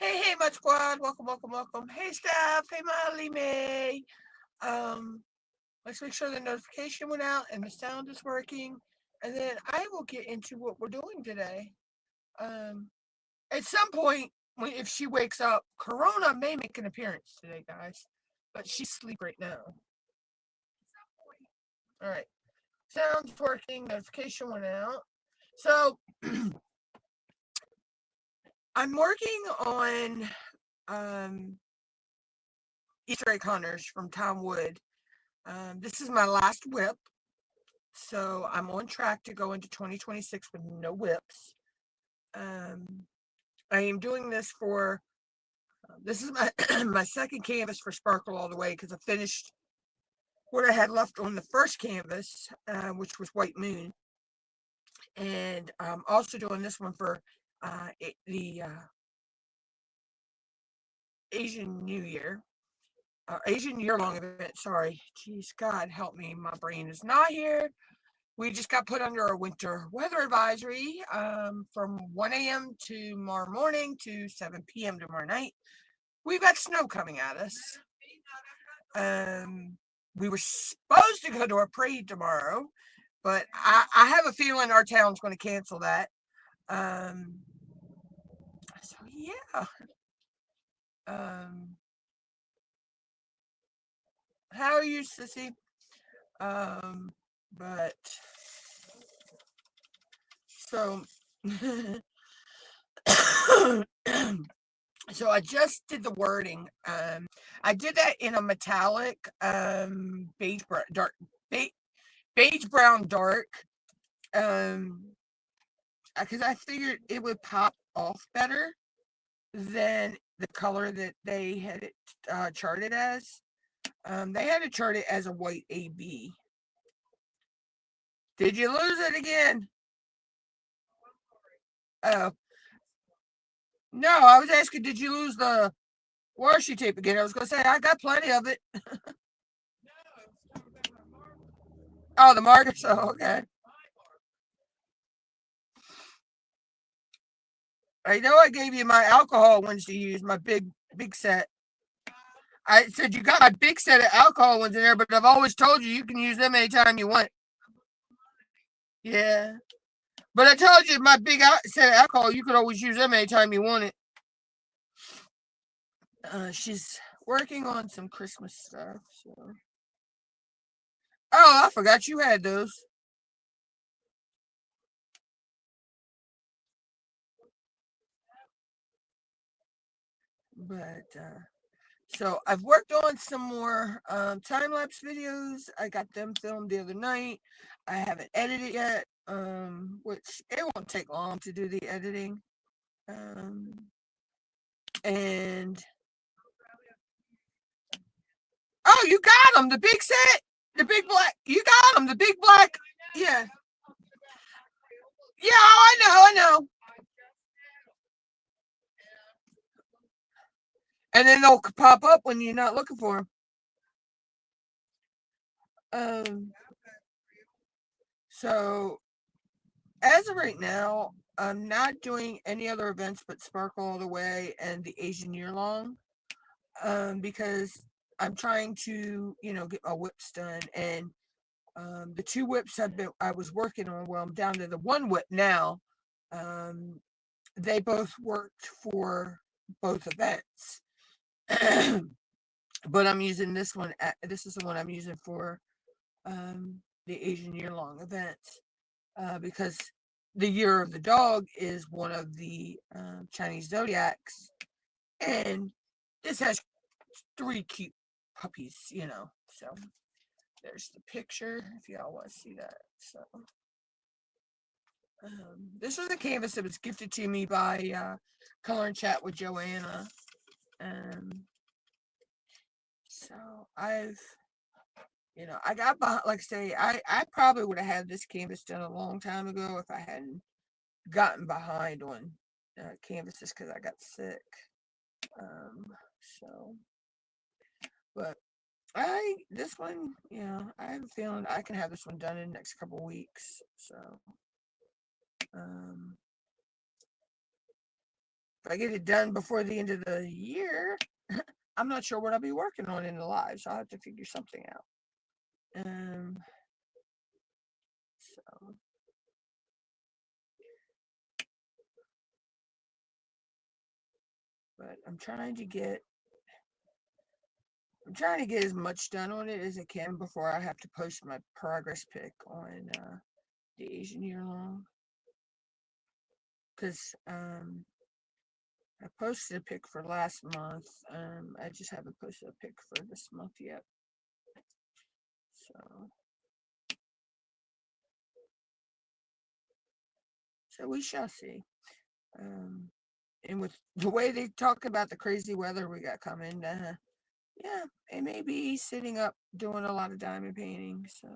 Hey, Mud Squad. Welcome. Hey, Steph. Hey, Molly May. Um, let's make sure the notification went out and the sound is working. And then I will get into what we're doing today. Um, at some point, if she wakes up, Corona may make an appearance today, guys. But she's asleep right now. All right. Sound's working. Notification went out. So I'm working on um, Easter egg hunters from Tom Wood. This is my last whip, so I'm on track to go into 2026 with no whips. Um, I am doing this for this is my my second canvas for Sparkle All the Way because I finished what I had left on the first canvas, which was White Moon, and I'm also doing this one for the Asian New Year. Asian year-long event. Sorry, jeez, God help me, my brain is not here. We just got put under a winter weather advisory from 1 a.m. tomorrow morning to 7 p.m. tomorrow night. We've got snow coming at us. We were supposed to go to a parade tomorrow, but I have a feeling our town's going to cancel that. So yeah. How are you, Sissy? But so so I just did the wording. I did that in a metallic beige dark beige brown dark. Because I figured it would pop off better than the color that they had it charted as. They had it charted as a white AB. Did you lose it again? Oh, no, I was asking, did you lose the washi tape again? I was going to say, I got plenty of it. Oh, the markers. Oh, okay. I know I gave you my alcohol ones to use, my big set. I said you got my big set of alcohol ones in there, but I've always told you can use them anytime you want. Yeah. But I told you my big set of alcohol, you could always use them anytime you want it. She's working on some Christmas stuff. So. Oh, I forgot you had those. But so I've worked on some more time lapse videos. I got them filmed the other night. I haven't edited yet, which it won't take long to do the editing. And oh, you got them, the big set, the big black. You got them, the big black. Yeah, yeah. Oh, I know. And then they'll pop up when you're not looking for them. So as of right now, I'm not doing any other events but Sparkle All the Way and the Asian Year Long, because I'm trying to, get my whips done. And the two whips I was working on, well, I'm down to the one whip now. They both worked for both events. But I'm using this one. This is the one I'm using for the Asian Year Long event, because the Year of the Dog is one of the Chinese zodiacs, and this has 3 cute puppies, So there's the picture if y'all want to see that. So this was a canvas that was gifted to me by Color and Chat with Joanna. So I got behind, like I say, I probably would have had this canvas done a long time ago if I hadn't gotten behind on canvases because I got sick. So, but this one, I have a feeling I can have this one done in the next couple weeks. So, but I get it done before the end of the year, I'm not sure what I'll be working on in the live, so I'll have to figure something out. So but I'm trying to get as much done on it as I can before I have to post my progress pic on the Asian year long. Because I posted a pic for last month. I just haven't posted a pic for this month yet. So we shall see. And with the way they talk about the crazy weather we got coming, yeah, it may be sitting up doing a lot of diamond painting. So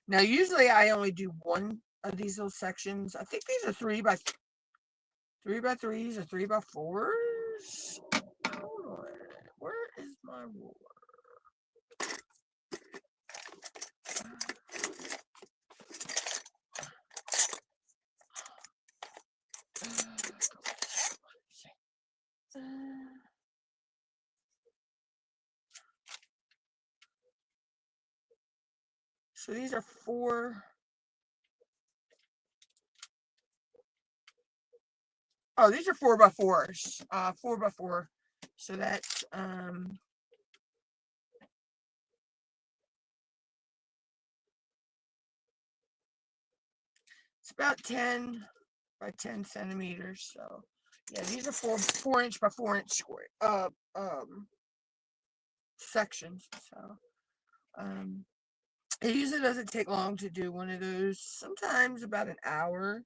now usually I only do one of these little sections. I think these are 3x3s or 3x4s. Hold on, where is my ruler? So these are 4. Oh, these are 4x4s. 4x4. So that's it's about 10 by 10 centimeters. So yeah, these are 4-inch by 4-inch square sections. So it usually doesn't take long to do one of those. Sometimes about an hour.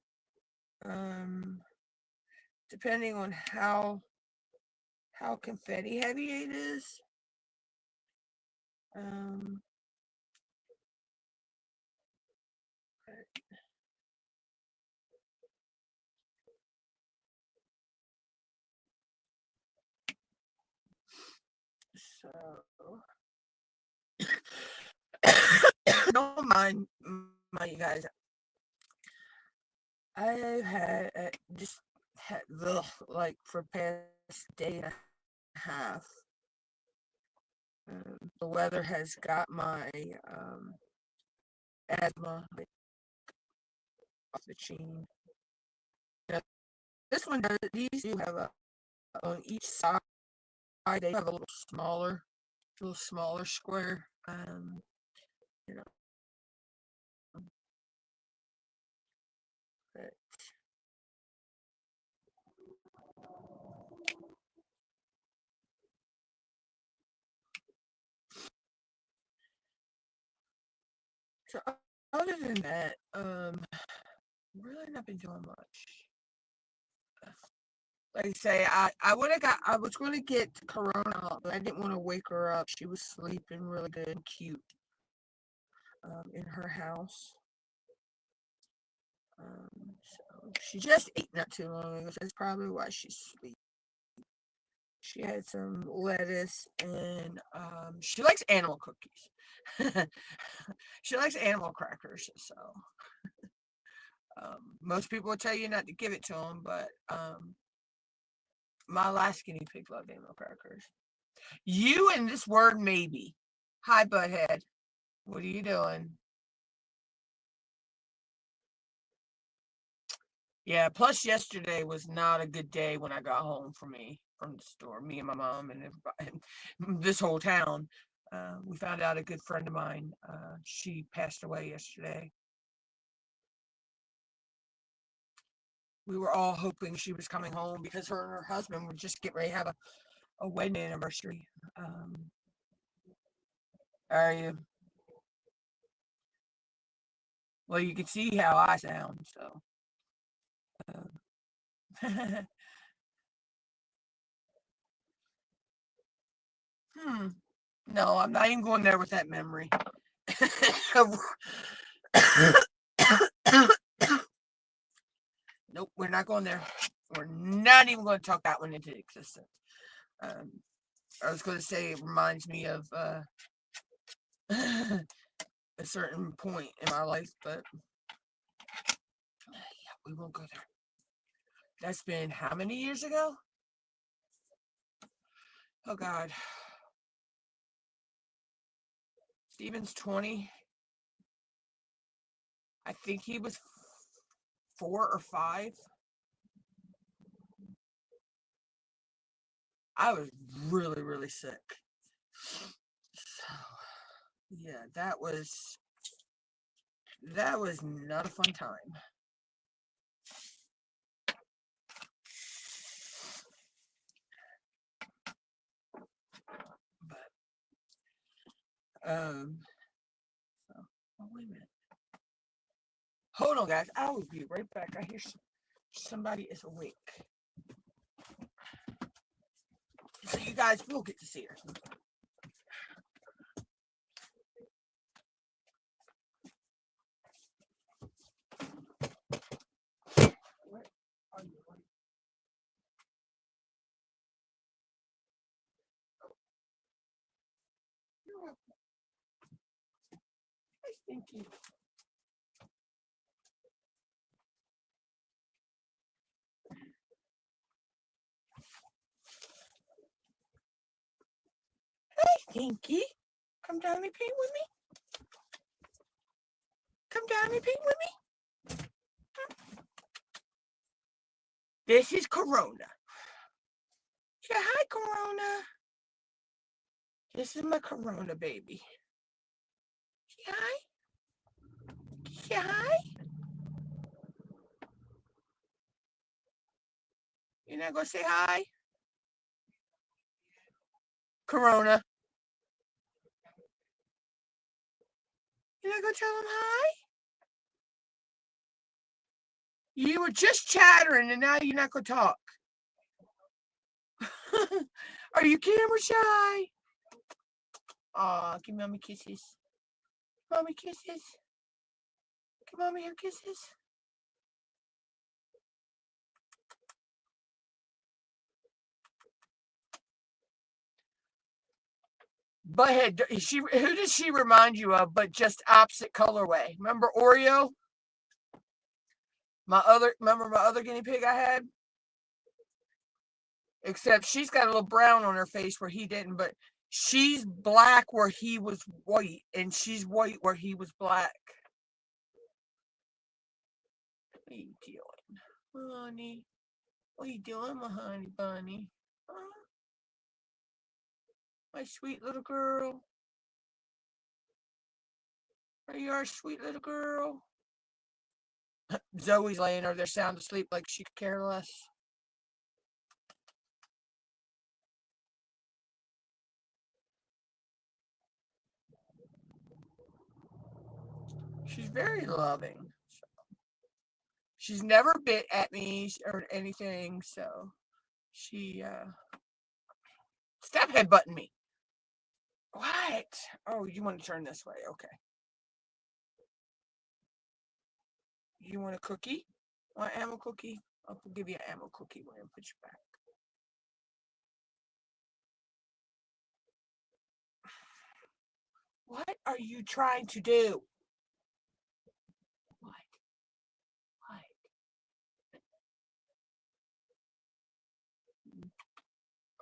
Depending on how confetti heavy it is. So don't mind you guys. I had just had like for past day and a half. The weather has got my asthma off the chain. Now, this one does. These do have a on each side. They have a little smaller square. You know, but so other than that, really not been doing much. Like I say, I was going to get Corona, but I didn't want to wake her up. She was sleeping really good and cute in her house. So she just ate not too long ago. So that's probably why she's asleep. She had some lettuce and she likes animal cookies. She likes animal crackers. So most people will tell you not to give it to them, but my last guinea pig loved animal crackers. You and this word maybe. Hi, butthead. What are you doing? Yeah, plus yesterday was not a good day when I got home from the store. Me and my mom and everybody, this whole town. We found out a good friend of mine, she passed away yesterday. We were all hoping she was coming home because her and her husband would just get ready to have a wedding anniversary. Are you? Well, you can see how I sound, so. No, I'm not even going there with that memory. Nope, we're not going there. We're not even going to talk that one into existence. I was going to say it reminds me of a certain point in my life, but we won't go there. That's been how many years ago? Oh, God. Steven's 20. I think he was 4 or 5. I was really, really sick. So, yeah, that was not a fun time. But, so, oh, wait a minute. Hold on, guys. I will be right back. I hear somebody is awake. So you guys will get to see her. Where are you? Hi, Stinky. Hi, Stinky. Come down and paint with me. Come down and paint with me. This is Corona. Say hi, Corona. This is my Corona baby. Say hi. Say hi. You're not going to say hi? Corona. You're not going to tell him hi? You were just chattering and now you're not going to talk. Are you camera shy? Aw, give mommy kisses. Mommy kisses. Give mommy her kisses. Butthead, who does she remind you of, but just opposite colorway? Remember Oreo? Remember my other guinea pig I had? Except she's got a little brown on her face where he didn't, but she's black where he was white, and she's white where he was black. What are you doing, honey? What are you doing, my honey bunny? Huh? My sweet little girl. Are you our sweet little girl? Zoe's laying over there sound asleep like she could care less. She's very loving. So. She's never bit at me or anything, so she stop headbutting me. What? Oh, you want to turn this way? Okay. You want a cookie? Want an ammo cookie? I'll give you an ammo cookie when I put you back. What are you trying to do? What?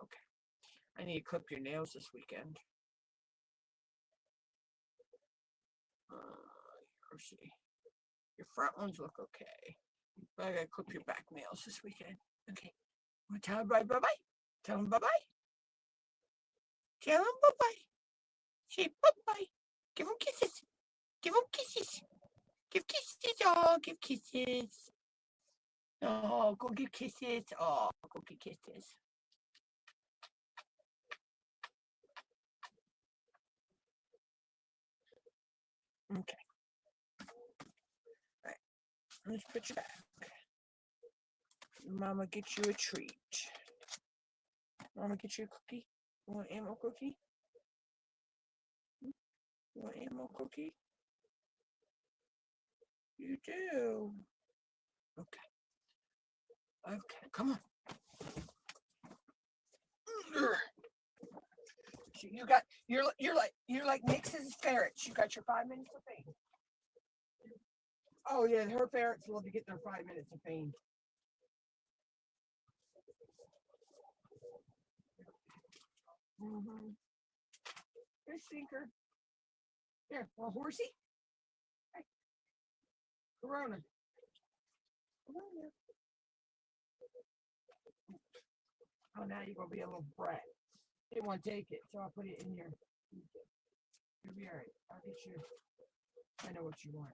Okay. I need to clip your nails this weekend. Let's see. Your front ones look okay. But I gotta clip your back nails this weekend. Okay. Well, tell everybody bye-bye. Tell them bye-bye. Tell them bye-bye. Say bye-bye. Give them kisses. Give them kisses. Give kisses. Oh, give kisses. Oh, go give kisses. Oh, go give kisses. Okay. All right. Let's put you back. Mama get you a treat. Mama get you a cookie. You want ammo cookie? You want ammo cookie? You do. Okay. Okay, come on. You got you're like Nix's ferrets. You got your 5 minutes of fame. Oh yeah, her parents love to get their 5 minutes of fame. Mm-hmm. Fish sinker. Here, a horsey. Hey, Corona. Corona. Oh, now you're gonna be a little brat. Didn't want to take it, so I'll put it in here. You'll be all right. I'll get you. I know what you want.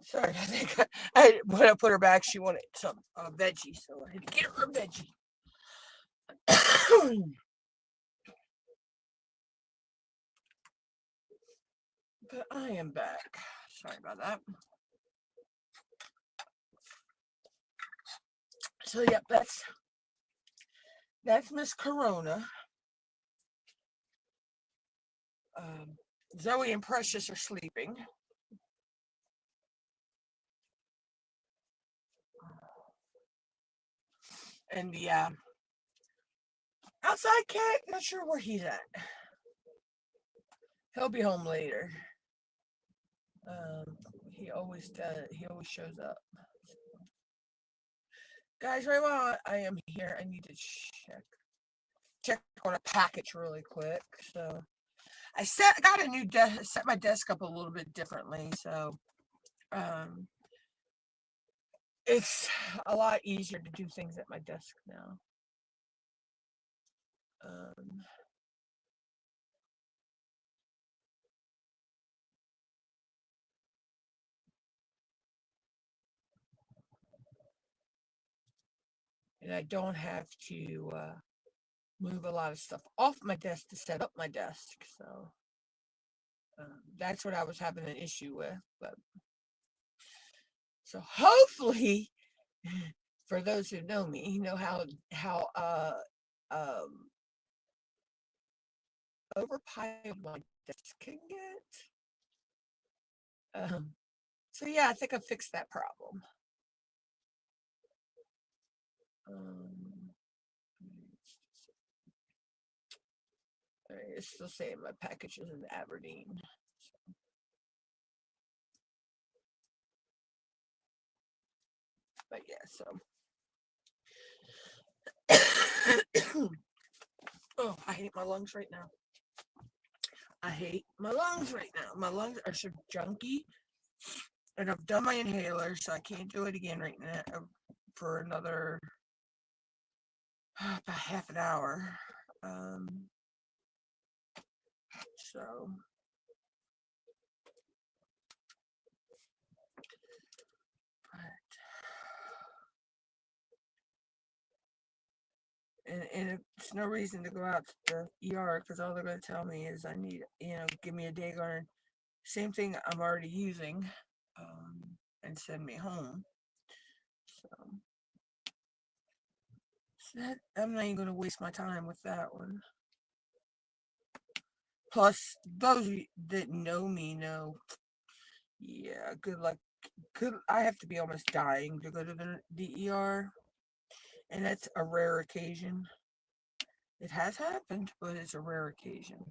Sorry, I think when I put her back, she wanted some veggie, so I had to get her a veggie. But I am back. Sorry about that. So yep, that's Miss Corona. Um, Zoe and Precious are sleeping, and the outside cat, not sure where he's at. He'll be home later. Um, he always does. He always shows up. Guys, right while I am here, I need to check on a package really quick. So I got a new desk, set my desk up a little bit differently. So um, it's a lot easier to do things at my desk now. Um, and I don't have to move a lot of stuff off my desk to set up my desk. So that's what I was having an issue with. But so hopefully, for those who know me, you know how um, overpiled my desk can get. So yeah, I think I fixed that problem. Um, it's still saying my package is in Aberdeen. But yeah, so oh, I hate my lungs right now. I hate my lungs right now. My lungs are so junky, and I've done my inhaler, so I can't do it again right now for another about half an hour. Um, so and it's no reason to go out to the ER because all they're going to tell me is I need, give me a Dagon, same thing I'm already using, and send me home. So, I'm not even going to waste my time with that one. Plus, those that know me know, yeah, good luck. Good, I have to be almost dying to go to the ER, and that's a rare occasion. It has happened, but it's a rare occasion.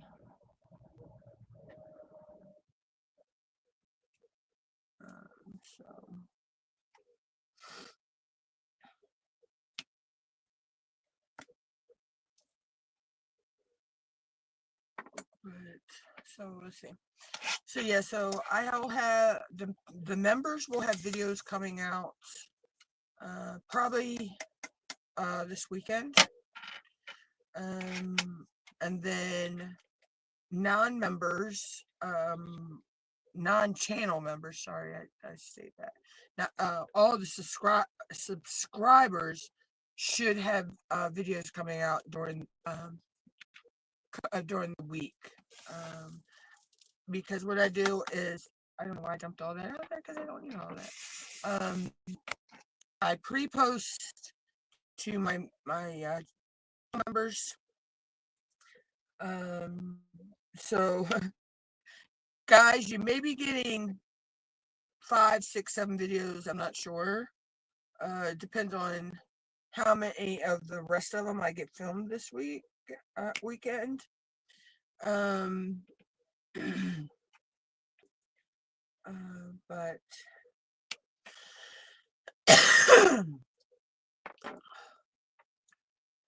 So let's see. So yeah, so I'll have the members will have videos coming out probably this weekend. And then non-members, non-channel members, sorry, I state that. Now, all the subscribers should have videos coming out during the week. Because what I do is, I don't know why I dumped all that out there because I don't need all that. I pre-post to my members. So guys, you may be getting 5, 6, 7 videos. I'm not sure. It depends on how many of the rest of them I get filmed this weekend. But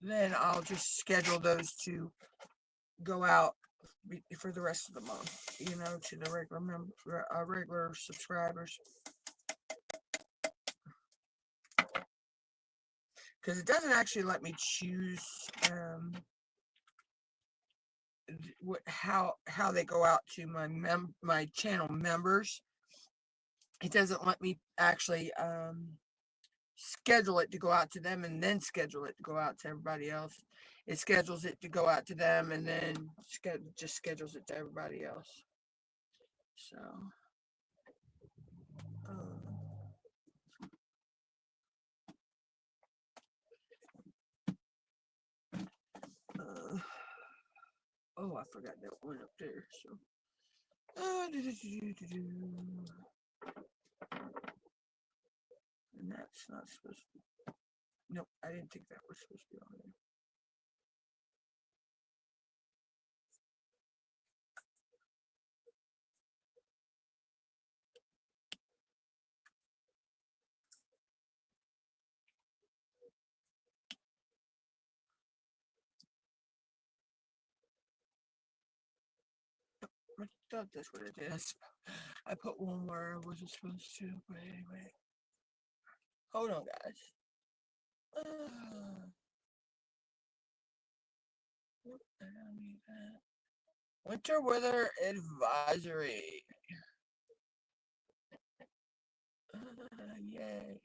then I'll just schedule those to go out for the rest of the month, to the regular subscribers. Because it doesn't actually let me choose how they go out to my channel members. It doesn't let me actually schedule it to go out to them and then schedule it to go out to everybody else. It schedules it to go out to them and then just schedules it to everybody else. So oh, I forgot that one up there. So and that's not supposed to be. Nope, I didn't think that was supposed to be on there. I thought that's what it is. I put one where I wasn't supposed to, but anyway. Hold on, guys. I don't need that. Winter weather advisory. Yay.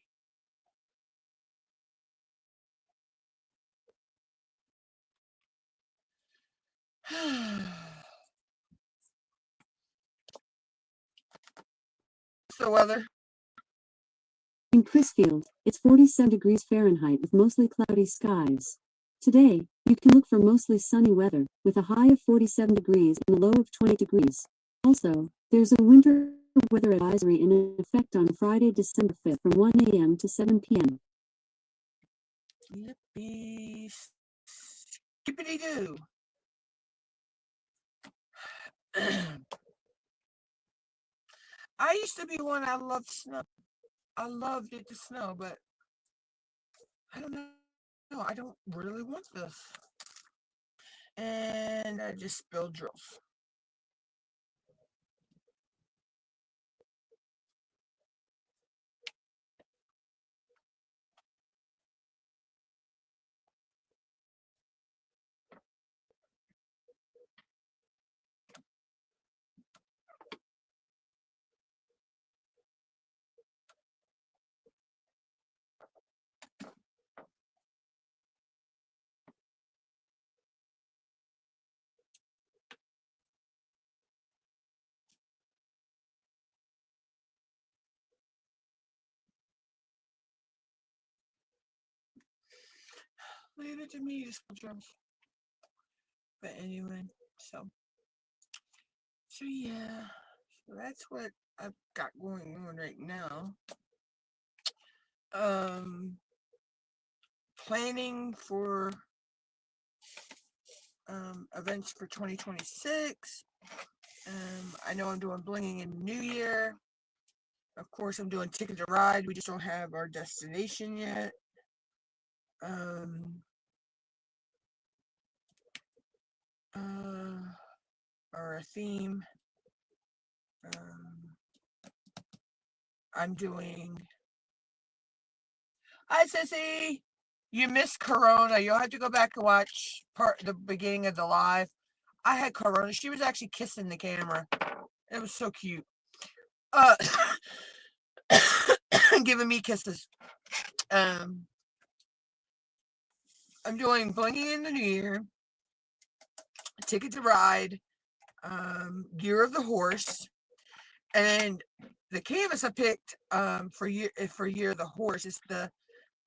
What's the weather? In Crisfield, it's 47 degrees Fahrenheit with mostly cloudy skies. Today, you can look for mostly sunny weather, with a high of 47 degrees and a low of 20 degrees. Also, there's a winter weather advisory in effect on Friday, December 5th from 1 a.m. to 7 p.m. Yippee skippity doo. I used to be one, I loved snow. I loved it to snow, but I don't know. No, I don't really want this. And I just spilled drills. Leave it to me to spill drills. But anyway, so yeah. So that's what I've got going on right now. Planning for events for 2026. I know I'm doing Blinging in New Year. Of course, I'm doing Ticket to Ride. We just don't have our destination yet. or a theme. I'm doing. Hi, Sissy. You missed Corona. You'll have to go back and watch the beginning of the live. I had Corona. She was actually kissing the camera. It was so cute. Giving me kisses. I'm doing Blingy in the New Year, Ticket to Ride, Year of the Horse, and the canvas I picked for Year of the Horse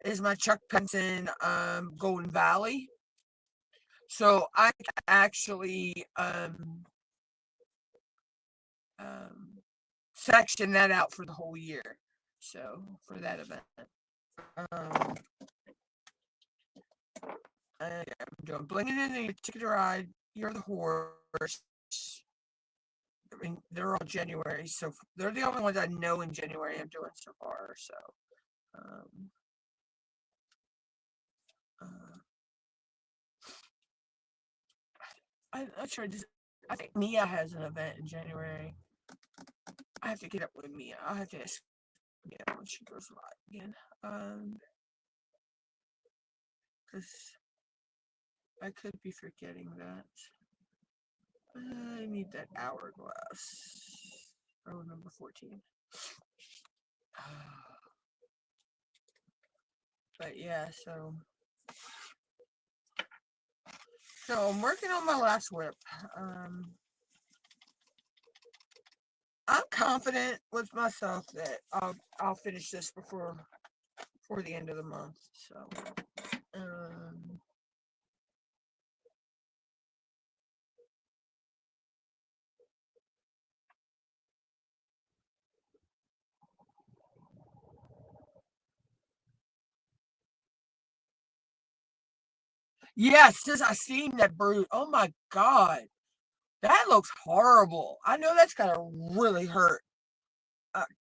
is my Chuck Penson Golden Valley. So I actually section that out for the whole year. So for that event, I'm doing Blinging in the Ticket to Ride, Year of the Horse. I mean, they're all January, so they're the only ones I know in January I'm doing so far. So, I'm not sure. I think Mia has an event in January. I have to get up with Mia. I'll have to ask Mia when she goes live again. Because I could be forgetting that. I need that hourglass. Oh, number 14. But yeah, so I'm working on my last whip. I'm confident with myself that I'll finish this before the end of the month. So yes, since I seen that brood. Oh my god. That looks horrible. I know that's gonna really hurt.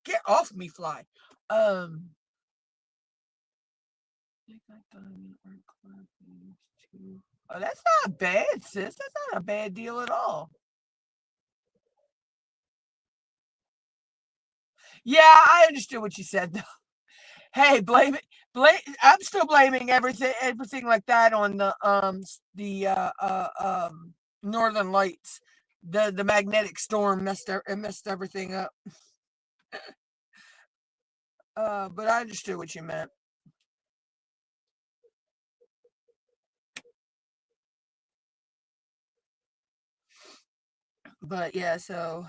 Get off me, fly. Oh, that's not bad, sis. That's not a bad deal at all. Yeah, I understood what you said though. Hey, blame it. I'm still blaming everything like that on the Northern Lights. The magnetic storm messed everything up. But I understood what you meant. But yeah, so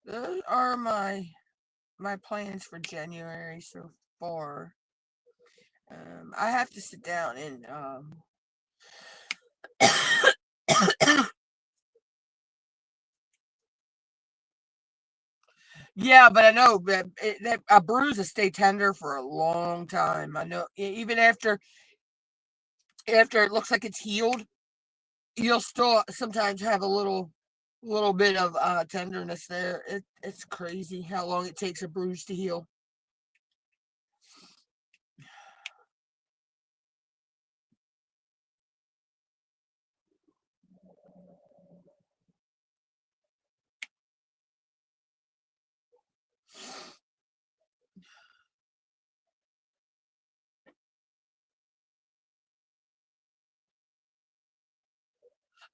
those are my plans for January so far. I have to sit down and yeah, but I know that a bruise will stay tender for a long time. I know even after it looks like it's healed, you'll still sometimes have a little bit of tenderness there. It's crazy how long it takes a bruise to heal.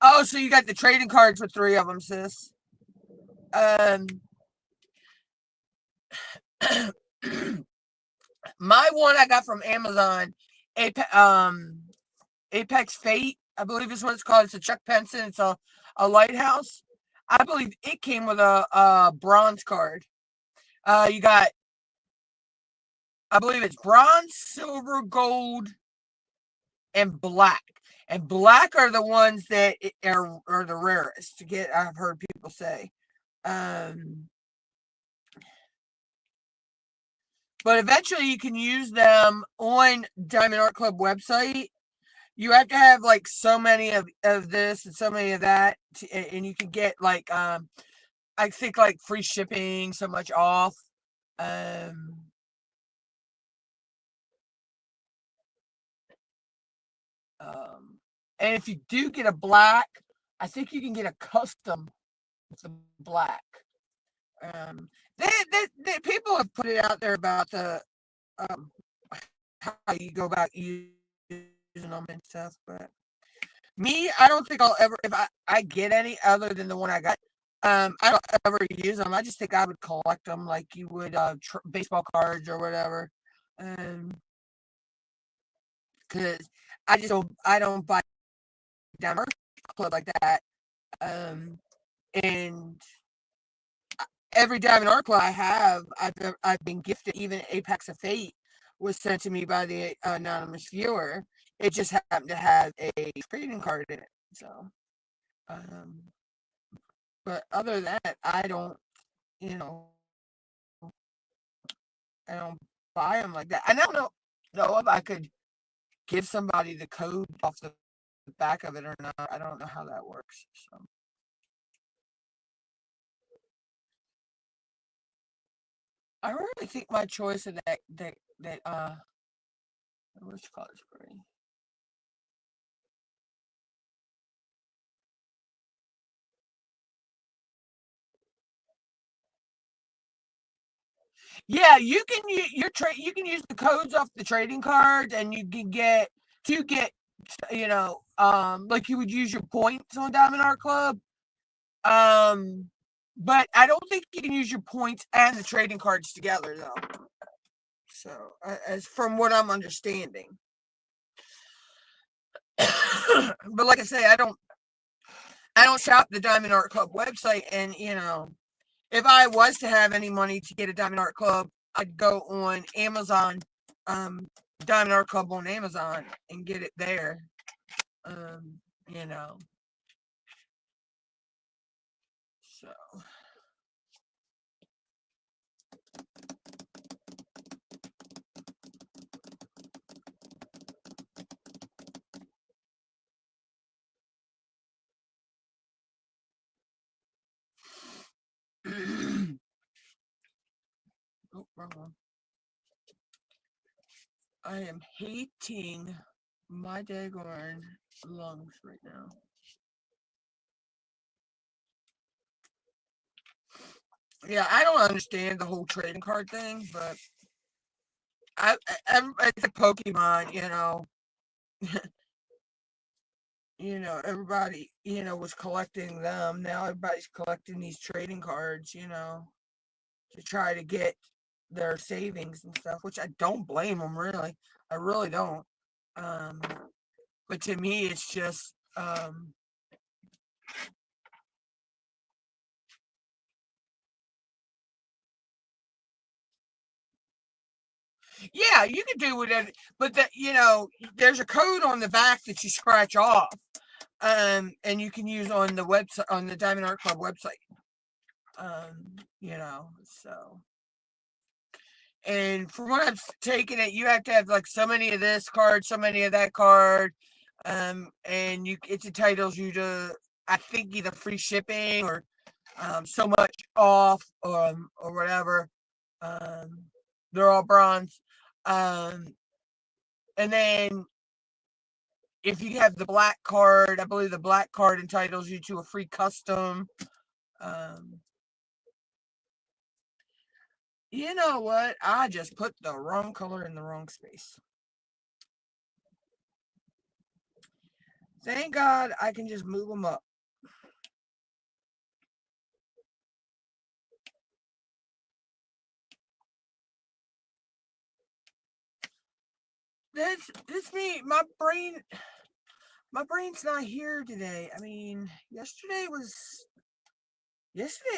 Oh, so you got the trading cards with 3 of them, sis. My one I got from Amazon, Apex Fate, I believe is what it's called. It's a Chuck Penson. It's a lighthouse. I believe it came with a bronze card. You got, I believe it's bronze, silver, gold, and black. And black are the ones that are the rarest to get. I've heard people say. But eventually you can use them on Diamond Art Club website. You have to have like so many of this and so many of that, and you can get like I think like free shipping, so much off. And if you do get a black, I think you can get a custom with the black. They people have put it out there about the um, how you go about using them and stuff, but me, I don't think I'll ever, if I get any other than the one I got, I don't ever use them. I just think I would collect them like you would baseball cards or whatever. Because I don't buy down club like that. Um, and every Diamond Art Club I have, I've been gifted. Even Apex of Fate was sent to me by the anonymous viewer. It just happened to have a trading card in it. So, um, but other than that, I don't, you know, I don't buy them like that. And I don't know if I could give somebody the code off the back of it or not. I don't know how that works. So I really think my choice of that what's it called spray. Yeah, you can use you can use the codes off the trading cards, and you can get to get like you would use your points on Diamond Art Club. Um, but I don't think you can use your points and the trading cards together though. So as from what I'm understanding, but like I say, I don't shop the Diamond Art Club website, and if I was to have any money to get a Diamond Art Club, I'd go on Amazon, um, Diamond Art Club on Amazon and get it there. Um, you know, so oh, wrong one. I am hating my daggone lungs right now. Yeah, I don't understand the whole trading card thing, but it's a Pokemon, everybody, was collecting them. Now everybody's collecting these trading cards, to try to get their savings and stuff, which I don't blame them really. I really don't. Um, but to me, it's just, yeah, you can do whatever, but there's a code on the back that you scratch off, and you can use on the website, on the Diamond Art Club website. So, and from what I've taken it, you have to have like so many of this card, so many of that card, and it entitles you to, I think, either free shipping or so much off, or whatever. Um, they're all bronze. Um, and then if you have the black card, I believe the black card entitles you to a free custom. Um, you know what? I just put the wrong color in the wrong space. Thank God I can just move them up. That's me. My brain's not here today. I mean, yesterday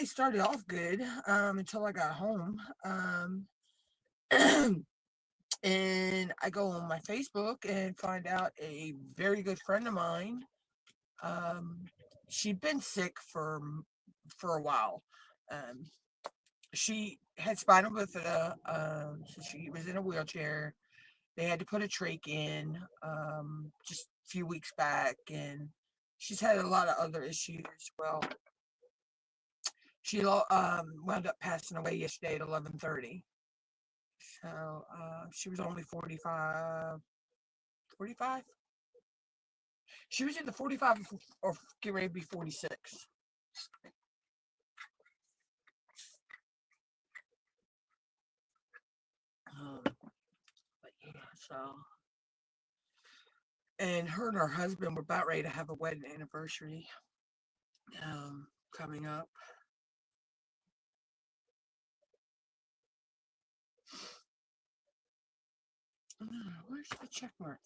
started off good, until I got home. And I go on my Facebook and find out a very good friend of mine. Um, she'd been sick for a while. Um, she had spinal bifida, so she was in a wheelchair. They had to put a trach in, just a few weeks back, and she's had a lot of other issues. Well, she wound up passing away yesterday at 11:30. So she was only 45. 45. She was in the 45 or get ready to be 46. But yeah, so. And her and her husband were about ready to have a wedding anniversary coming up. Where's the check mark?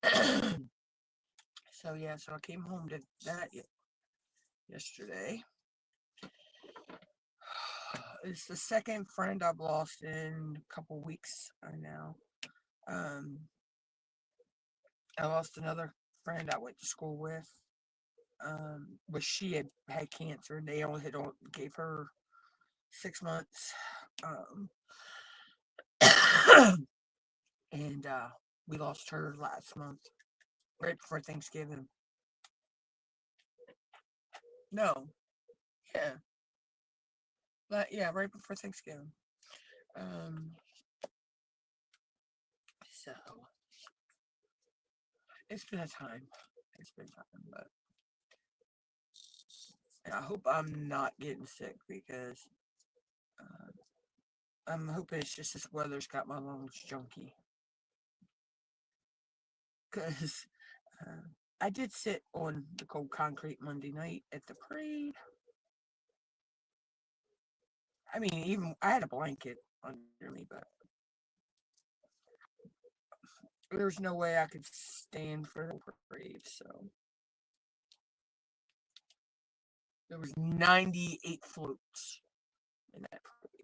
Oh. So yeah, so I came home to that yesterday. It's the second friend I've lost in a couple weeks now. I lost another friend I went to school with. But she had cancer, and they only gave her 6 months. And we lost her last month, right before Thanksgiving. No, yeah, yeah, right before Thanksgiving. So it's been a time. It's been time, but I hope I'm not getting sick because I'm hoping it's just this weather's got my lungs junky. Because I did sit on the cold concrete Monday night at the parade. I mean, even I had a blanket under me, but there's no way I could stand for the parade. So there was 98 floats in that parade.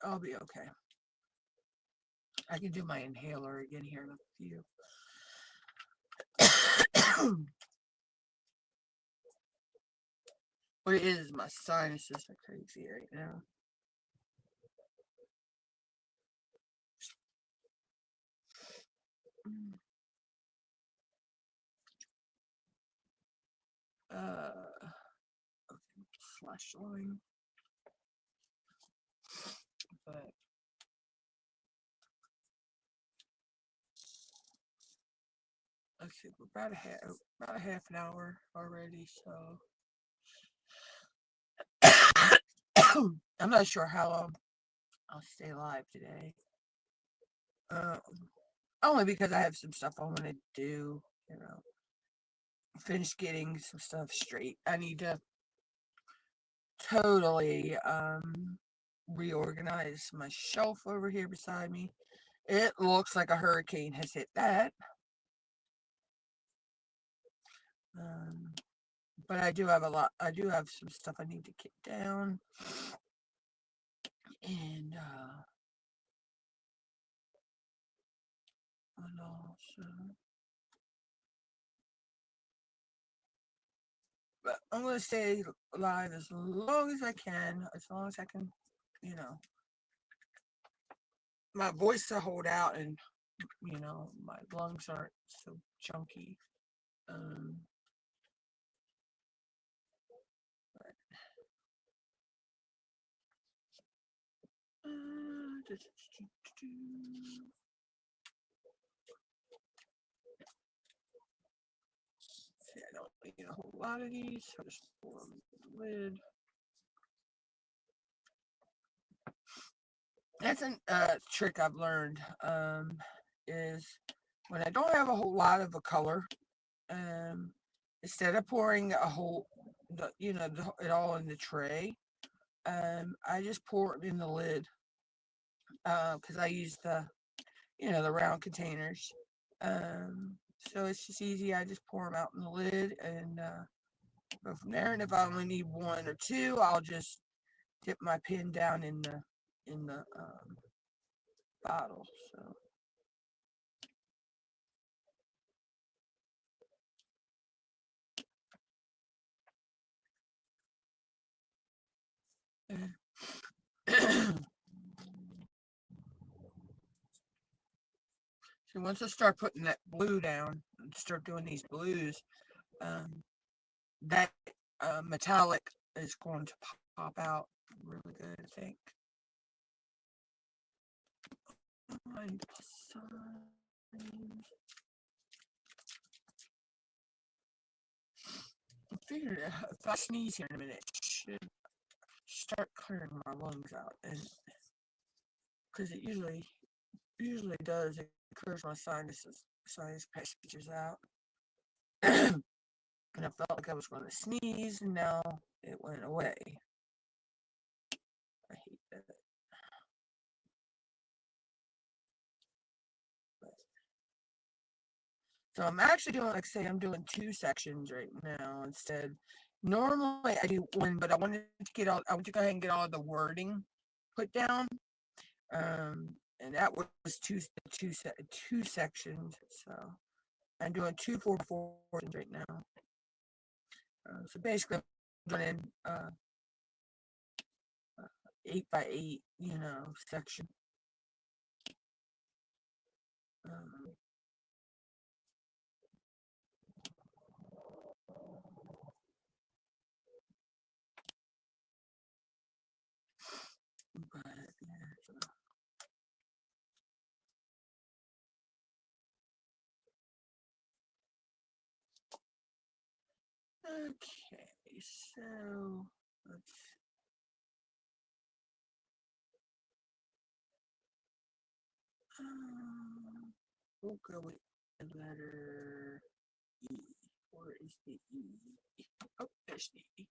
I'll be okay. I can do my inhaler again here in a few. What it is, my sinuses are crazy right now. Okay, slash line. But let's see, we're about a half an hour already, so I'm not sure how long I'll stay alive today. Only because I have some stuff I want to do, finish getting some stuff straight. I need to totally reorganize my shelf over here beside me. It looks like a hurricane has hit that. But I do have some stuff I need to get down. And also, but I'm going to stay alive as long as I can, my voice to hold out, and my lungs aren't so chunky. See, I don't need a whole lot of these, so just pour them in the lid. That's a trick I've learned, is when I don't have a whole lot of a color, instead of pouring it all in the tray, I just pour it in the lid, because I use the round containers. So it's just easy. I just pour them out in the lid and go from there. And if I only need one or two, I'll just dip my pen down in the bottle. So. So once I start putting that blue down and start doing these blues, that metallic is going to pop out really good, I think. And I figured if I sneeze here in a minute, it should start clearing my lungs out, and because it usually does, it clears my sinus passages out. And I felt like I was going to sneeze, and now it went away. I hate that. So I'm actually doing, like I say, I'm doing 2 sections right now instead. Normally I do 1, but I want to go ahead and get all the wording put down. And that was two sections. So I'm doing 2 4 right now. So basically I'm doing 8 by 8, section. Um, but yeah, okay, so let's. We'll go with the letter E. Where is the E? Oh, there's the E.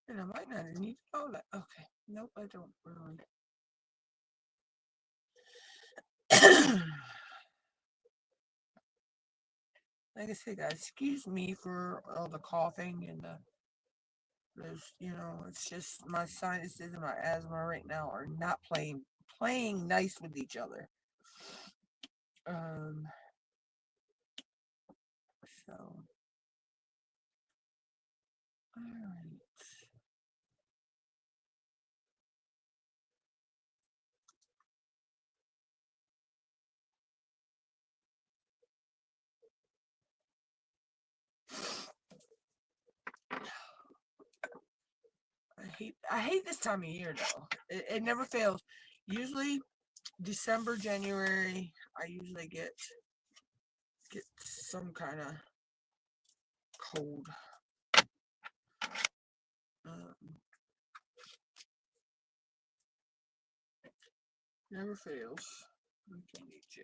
And I might not need all that. Okay, nope, I don't really. Like I said, guys, excuse me for all the coughing and there's, it's just my sinuses and my asthma right now are not playing nice with each other. So, all right. I hate this time of year though. It never fails. Usually December, January, I usually get some kind of cold. Never fails. J.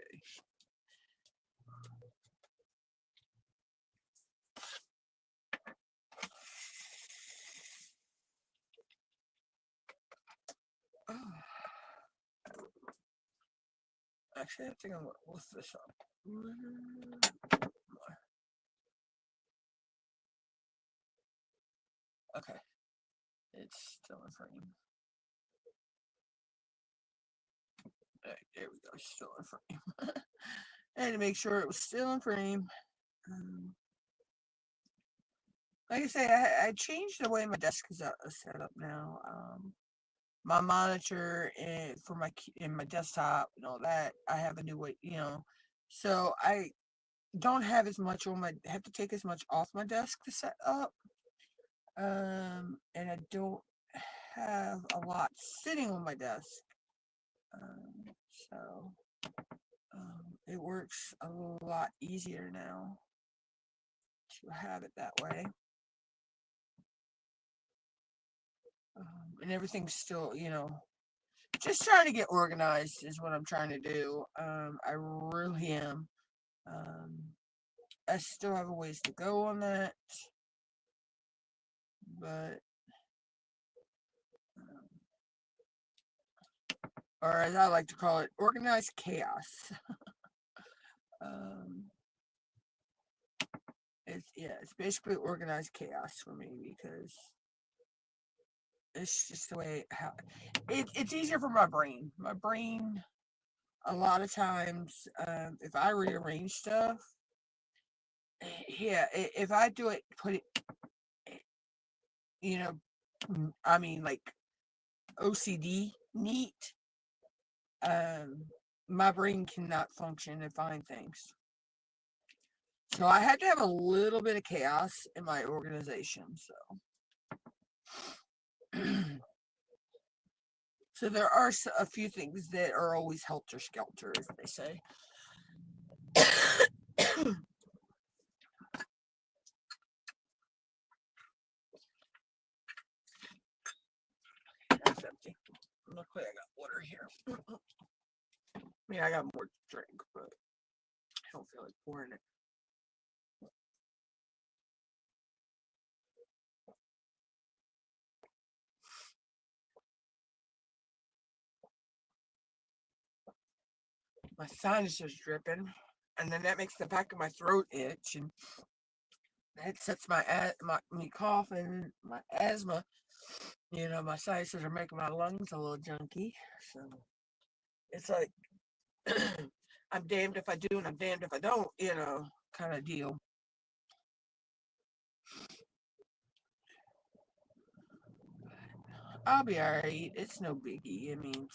Oh. Actually, I think I'm going to lift this up. Okay. It's still in frame. All right, there we go. Still in frame. I had to make sure it was still in frame. Like I say, I changed the way my desk is set up now. My monitor and for my desktop and all that, I have a new way, so I don't have as much have to take as much off my desk to set up. And I don't have a lot sitting on my desk. So it works a lot easier now to have it that way. And everything's still, just trying to get organized is what I'm trying to do. I really am. I still have a ways to go on that, but or as I like to call it, organized chaos. It's basically organized chaos for me because it's just the way it's easier for my brain. My brain, a lot of times, if I rearrange stuff, Yeah, if I do it, put it, you know, I mean, like OCD neat, um, my brain cannot function and find things. So I had to have a little bit of chaos in my organization. So, so there are a few things that are always helter skelter, as they say. That's empty. Luckily, I got water here. I mean, I got more to drink, but I don't feel like pouring it. My sinus is dripping, and then that makes the back of my throat itch, and that sets me coughing, my asthma. You know, my sinuses are making my lungs a little junky, so it's like I'm damned if I do and I'm damned if I don't, kind of deal. I'll be all right. It's no biggie. I mean,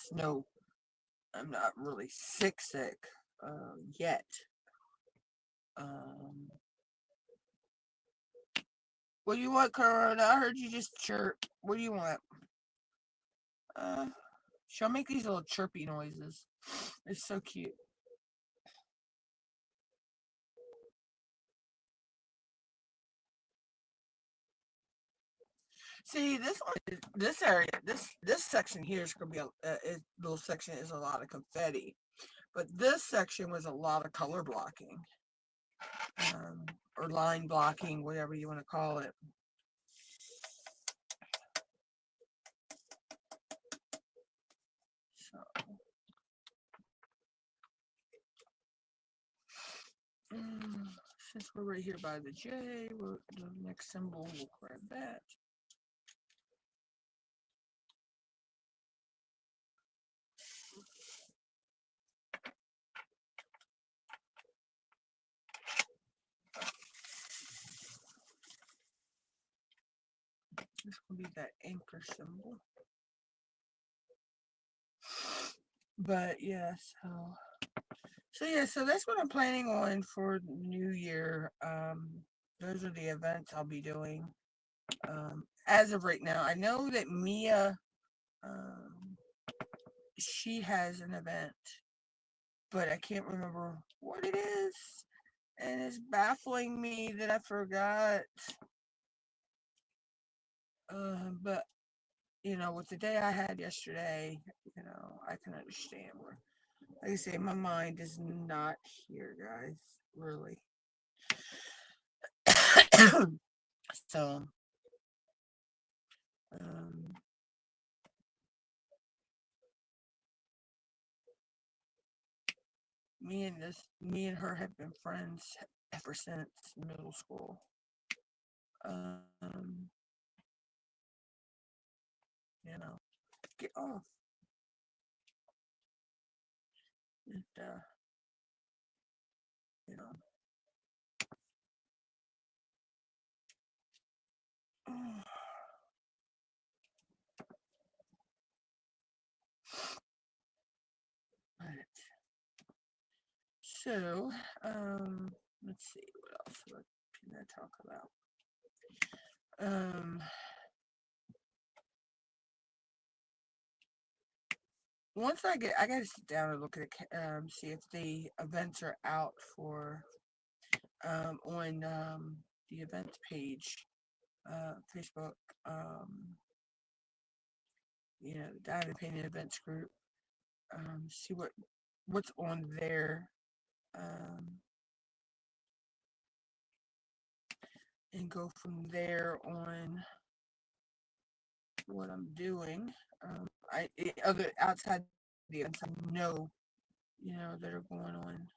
I'm not really sick, yet. Um, what do you want, Corona? I heard you just chirp. What do you want? Uh, she'll make these little chirpy noises. It's so cute. See, this area, this section here is gonna be little section is a lot of confetti, but this section was a lot of color blocking, or line blocking, whatever you want to call it. So, since we're right here by the J, the next symbol, we'll grab that. This will be that anchor symbol. But yeah, so that's what I'm planning on for New Year. Those are the events I'll be doing. As of right now, I know that Mia, um, she has an event, but I can't remember what it is, and it's baffling me that I forgot. But with the day I had yesterday, I can understand where, like I say, my mind is not here, guys, really. So, um, me and her have been friends ever since middle school. Um, get off. And, you know, but, so, let's see, what else can I talk about? Once I gotta sit down and look at it, see if the events are out for, on, the events page, Facebook, the Diamond Painting Events group, see what's on there, and go from there on what I'm doing. Other outside the events I know, that are going on.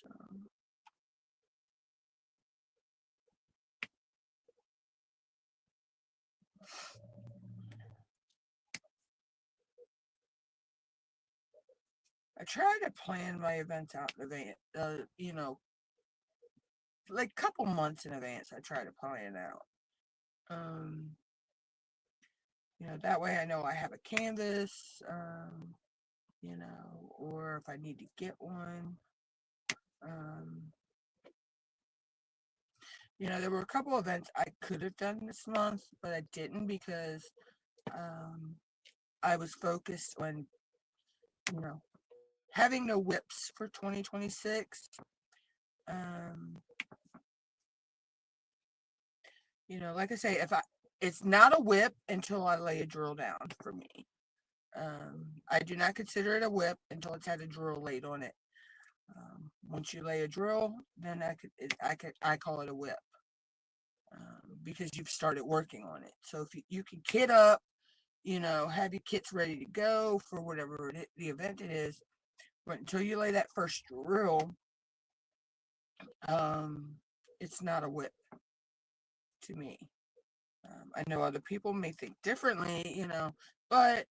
So I try to plan my events out in advance, like a couple months in advance. I try to plan out. Um, that way I know I have a canvas, or if I need to get one. Um, there were a couple events I could have done this month, but I didn't because um, I was focused on, you know, having no whips for 2026. Um, like I say, it's not a whip until I lay a drill down for me. I do not consider it a whip until it's had a drill laid on it. Once you lay a drill, then I call it a whip, because you've started working on it. So if you can kit up, have your kits ready to go for whatever the event it is, but until you lay that first drill, um, it's not a whip to me. I know other people may think differently, but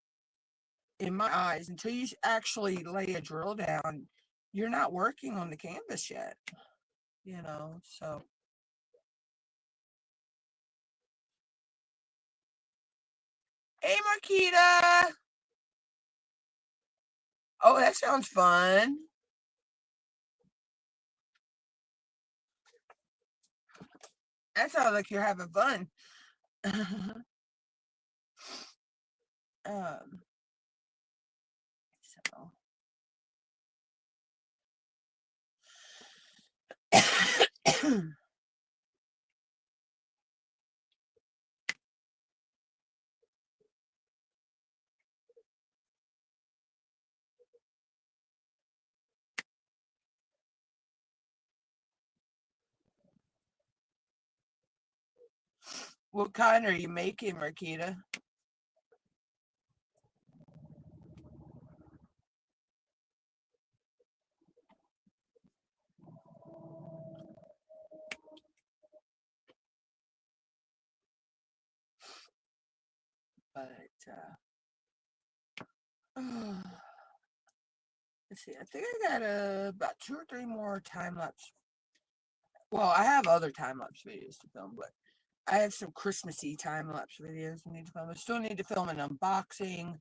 in my eyes, until you actually lay a drill down, you're not working on the canvas yet, so. Hey, Marquita. Oh, that sounds fun. That sounds like you're having fun. um, so. What kind are you making, Marquita? But let's see. I think I got about 2 or 3 more time lapse. Well, I have other time lapse videos to film, but I have some Christmassy time lapse videos I need to film. I still need to film an unboxing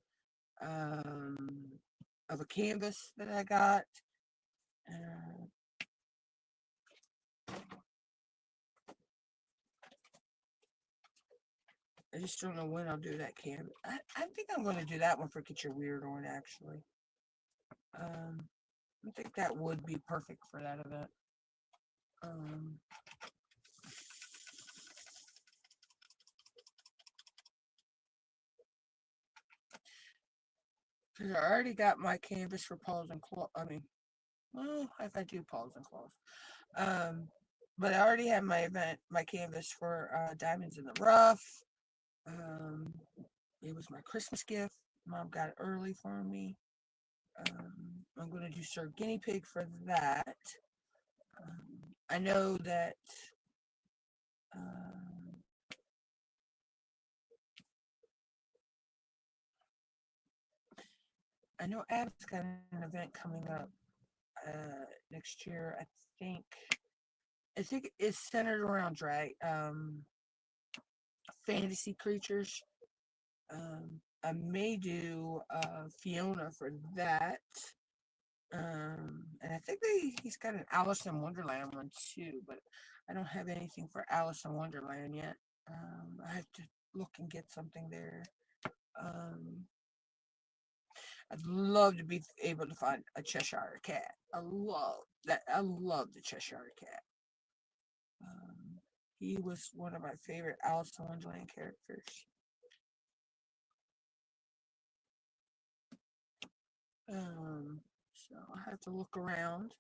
of a canvas that I got. Uh, I just don't know when I'll do that canvas. I think I'm going to do that one for Get Your Weird On, actually. I think that would be perfect for that event. Um, Because I already got my canvas for Paws and Claws. I mean, well, if I do Paws and Claws. But I already have my canvas for Diamonds in the Rough. Um, it was my Christmas gift. Mom got it early for me. I'm going to do Sir Guinea Pig for that. I know that Adam's got an event coming up next year. I think it's centered around fantasy creatures. I may do Fiona for that. And I think he's got an Alice in Wonderland one too, but I don't have anything for Alice in Wonderland yet. I have to look and get something there. I'd love to be able to find a Cheshire cat. I love that. I love the Cheshire cat. He was one of my favorite Alice in Wonderland characters. So I have to look around.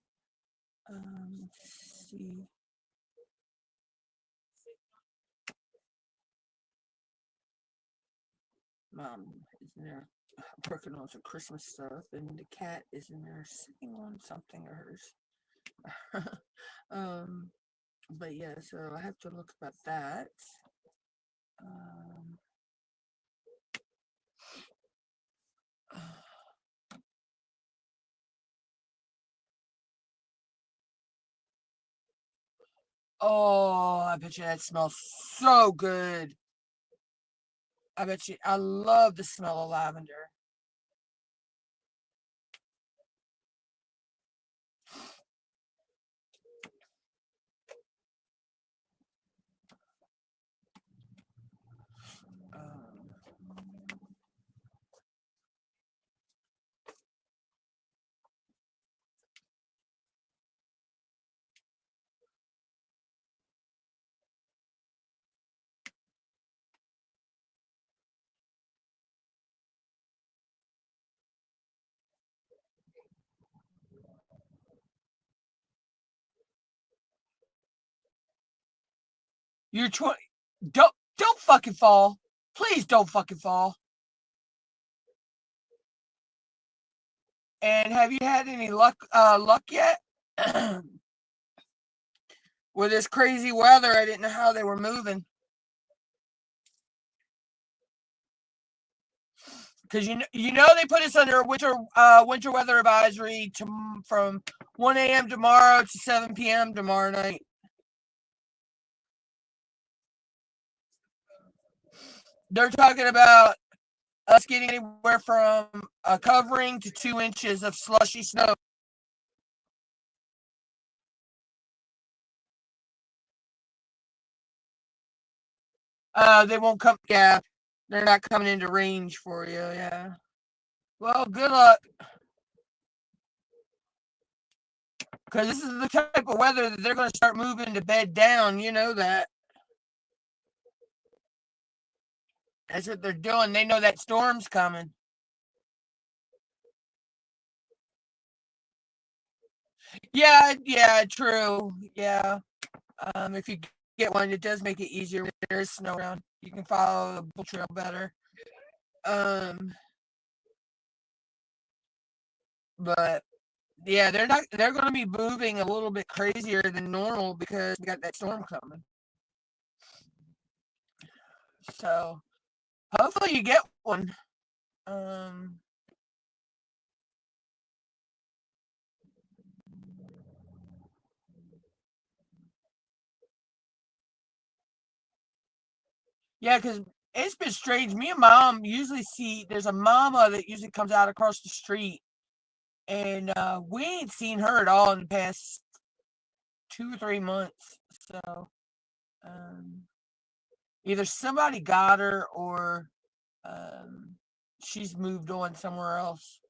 Let's see. Mom is in there working on some Christmas stuff, and the cat is in there sitting on something of hers. But yeah, so I have to look about that. Um, Oh, I bet you that smells so good. I bet you, I love the smell of lavender. Um, you're 20. Don't fucking fall. Please don't fucking fall. And have you had any luck yet? With this crazy weather, I didn't know how they were moving. Because you know they put us under a winter weather advisory from 1 a.m. tomorrow to 7 p.m. tomorrow night. They're talking about us getting anywhere from a covering to 2 inches of slushy snow. They won't come. Yeah, they're not coming into range for you. Yeah. Well, good luck. Because this is the type of weather that they're going to start moving to bed down. You know that. That's what they're doing. They know that storm's coming. Yeah, true. Yeah. If you get one, it does make it easier when there is snow around. You can follow the bull trail better. Um, but yeah, they're going to be moving a little bit crazier than normal because we got that storm coming. So hopefully you get one. Um, yeah, because it's been strange. Me and mom usually see there's a mama that usually comes out across the street, and we ain't seen her at all in the past 2 or 3 months. So um, either somebody got her or um, she's moved on somewhere else.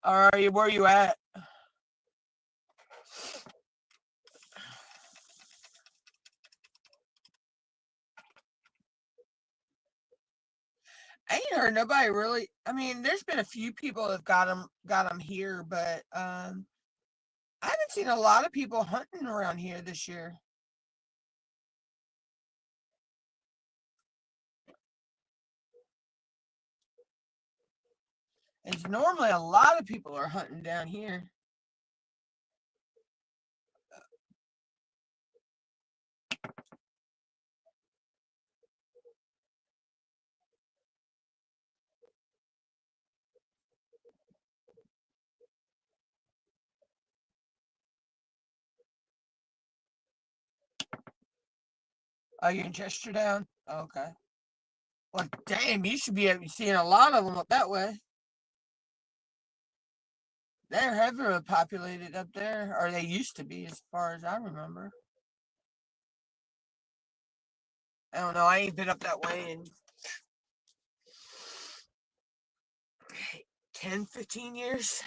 Are you? Where are you at? I ain't heard nobody really. I mean, there's been a few people that got them here, but I haven't seen a lot of people hunting around here this year. It's normally a lot of people are hunting down here. Oh, you're in Chestertown? Okay. Well, damn, you should be seeing a lot of them up that way. They're heavily populated up there, or they used to be, as far as I remember. I don't know. I ain't been up that way in 10, 15 years.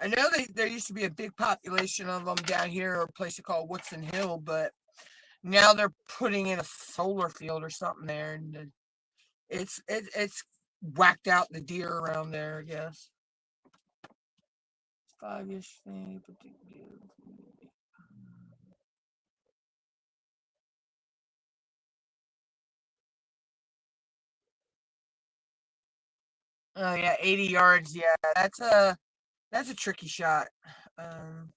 I know there used to be a big population of them down here, or a place called Woodson Hill, but now they're putting in a solar field or something there, and it's whacked out the deer around there. I guess 5-ish thing. Oh yeah, 80 yards. Yeah, that's a tricky shot. Um,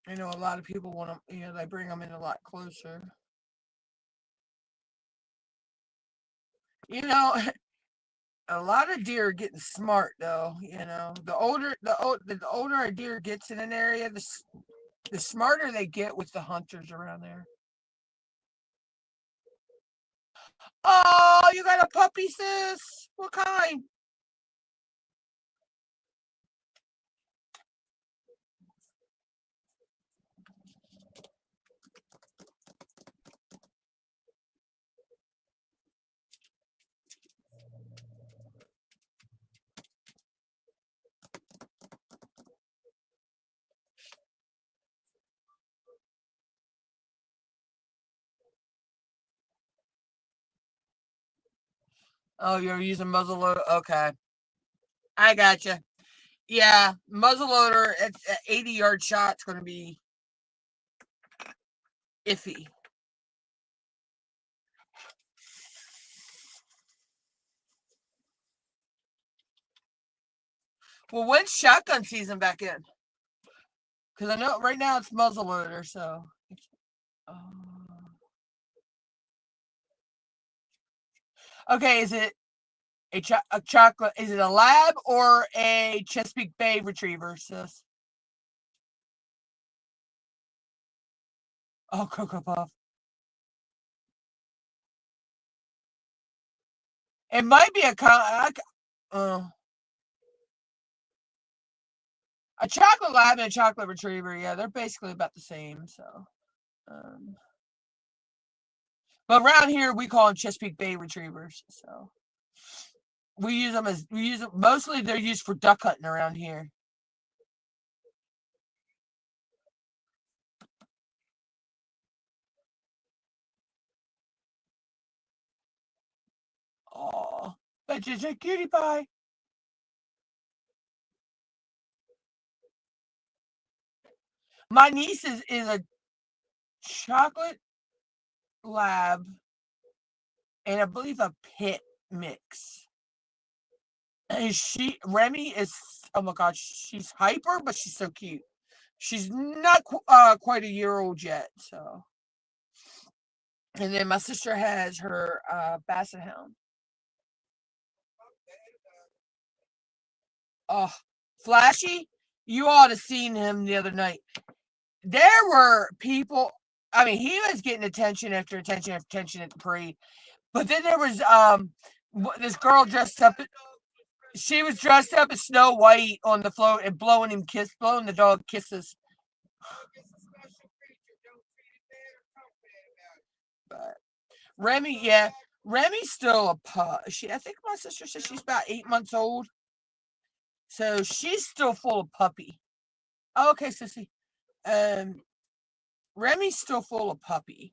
I know a lot of people want them. They bring them in a lot closer. You know, a lot of deer are getting smart though. The older a deer gets in an area, the smarter they get with the hunters around there. Oh, you got a puppy, sis? What kind? Oh, you're using muzzleloader. Okay, I gotcha. Yeah, muzzleloader at 80-yard shot's going to be iffy. Well, when's shotgun season back in? Because I know right now it's muzzleloader. So, okay, is it a chocolate? Is it a lab or a Chesapeake Bay retriever, sis? Oh, Cocoa Puff. It might be uh, a chocolate lab and a chocolate retriever. Yeah, they're basically about the same. So, um, but around here we call them Chesapeake Bay retrievers. So we use them mostly. They're used for duck hunting around here. Oh, that's just a cutie pie. My niece is a chocolate lab and I believe a pit mix. And Remy is, oh my gosh, she's hyper, but she's so cute. She's not quite a year old yet. So, and then my sister has her basset hound. Oh, Flashy, you ought to seen him the other night. There were people. I mean, he was getting attention after attention after attention at the parade. But then there was this girl dressed up. She was dressed up as Snow White on the float and blowing the dog kisses. But Remy, yeah, Remy's still a pup. I think my sister said she's about 8 months old, so she's still full of puppy. Oh, okay, sissy. Um, Remy's still full of puppy.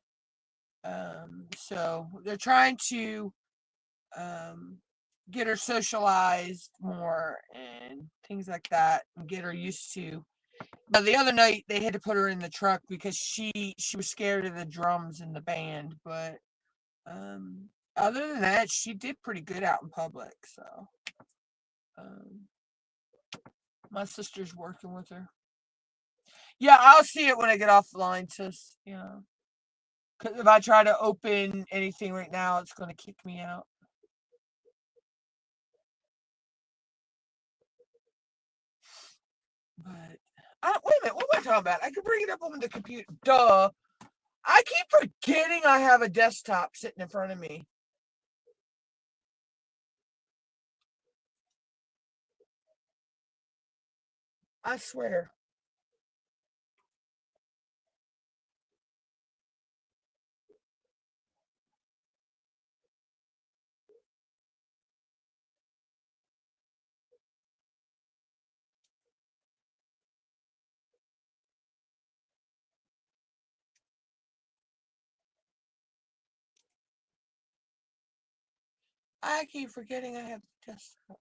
So they're trying to um get her socialized more and things like that, and get her used to. But the other night they had to put her in the truck because she was scared of the drums in the band. But other than that, she did pretty good out in public. So um, my sister's working with her. Yeah, I'll see it when I get off the line, sis. Yeah, because if I try to open anything right now, it's going to kick me out. But wait a minute, what am I talking about? I could bring it up on the computer. Duh. I keep forgetting I have a desktop sitting in front of me. I swear. I keep forgetting I have a desktop.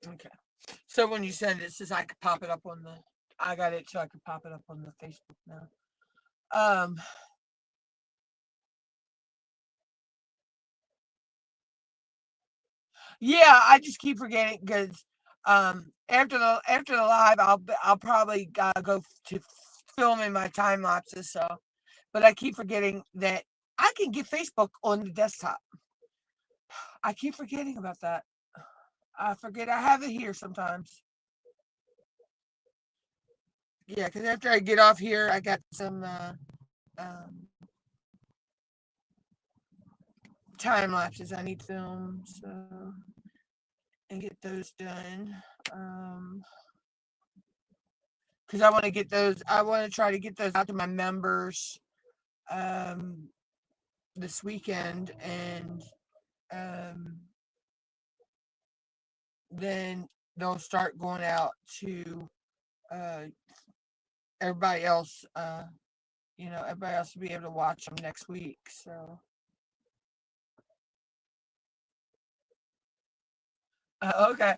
Okay. So when you send it, says I could pop it up on the. I got it, so I could pop it up on the Facebook now. Um. Yeah, I just keep forgetting because after the live, I'll probably go to filming my time lapses. So, but I keep forgetting that I can get Facebook on the desktop. I keep forgetting about that. I forget I have it here sometimes. Yeah, because after I get off here, I got some um, time lapses I need to film, so and get those done. Because I want to get those. I want to try to get those out to my members um, this weekend, and um, then they'll start going out to uh, everybody else. Everybody else will be able to watch them next week. So, okay.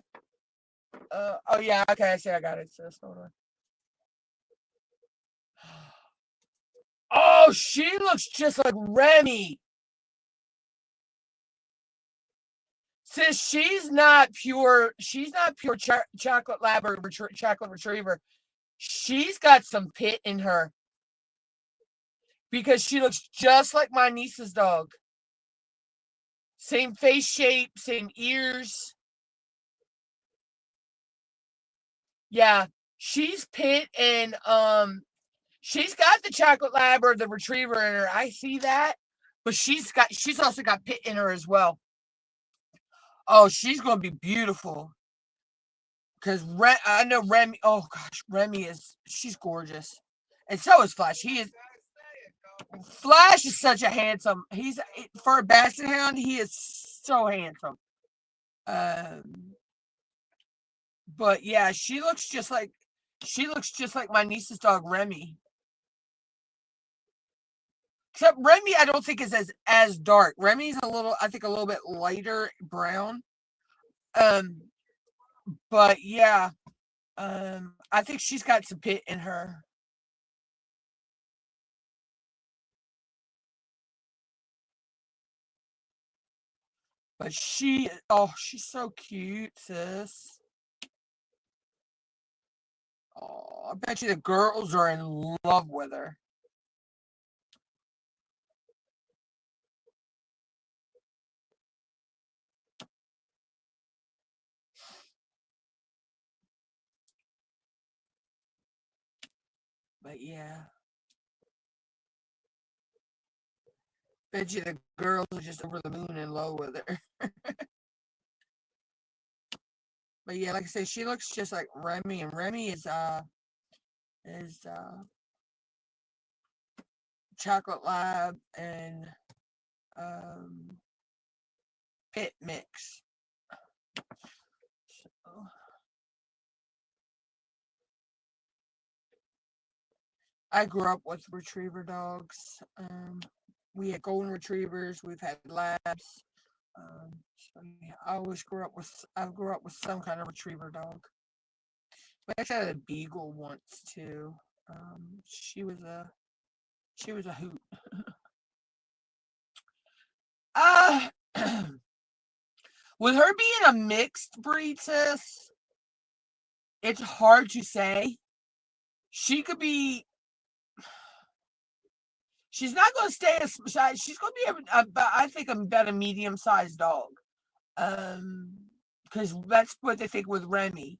Oh yeah. Okay. I see. I got it. So hold on. Oh, she looks just like Remy. Since she's not pure chocolate lab or chocolate retriever. She's got some pit in her because she looks just like my niece's dog. Same face shape, same ears. Yeah, she's pit and she's got the chocolate lab or the retriever in her. I see that, but she's also got pit in her as well. Oh, she's gonna be beautiful. Because I know Remy. Oh gosh, she's gorgeous, and so is Flash. Flash is such a handsome. He's for a basset hound. He is so handsome. Um, but yeah, she looks just like my niece's dog Remy. Except Remy, I don't think is as dark. Remy's I think, a little bit lighter brown. Um, but yeah, I think she's got some pit in her. But she's so cute, sis. Oh, I bet you the girls are in love with her. But yeah, bet you the girls are just over the moon in love with her. But yeah, like I said, she looks just like Remy, and Remy is chocolate lab and um pit mix. So, I grew up with retriever dogs. We had golden retrievers. We've had labs. So yeah, I grew up with some kind of retriever dog. We actually had a beagle once too. She was a hoot. Uh with her being a mixed breed, sis, it's hard to say. She could be. She's not going to stay a size. She's going to be I think about a medium sized dog. Because that's what they think with Remy.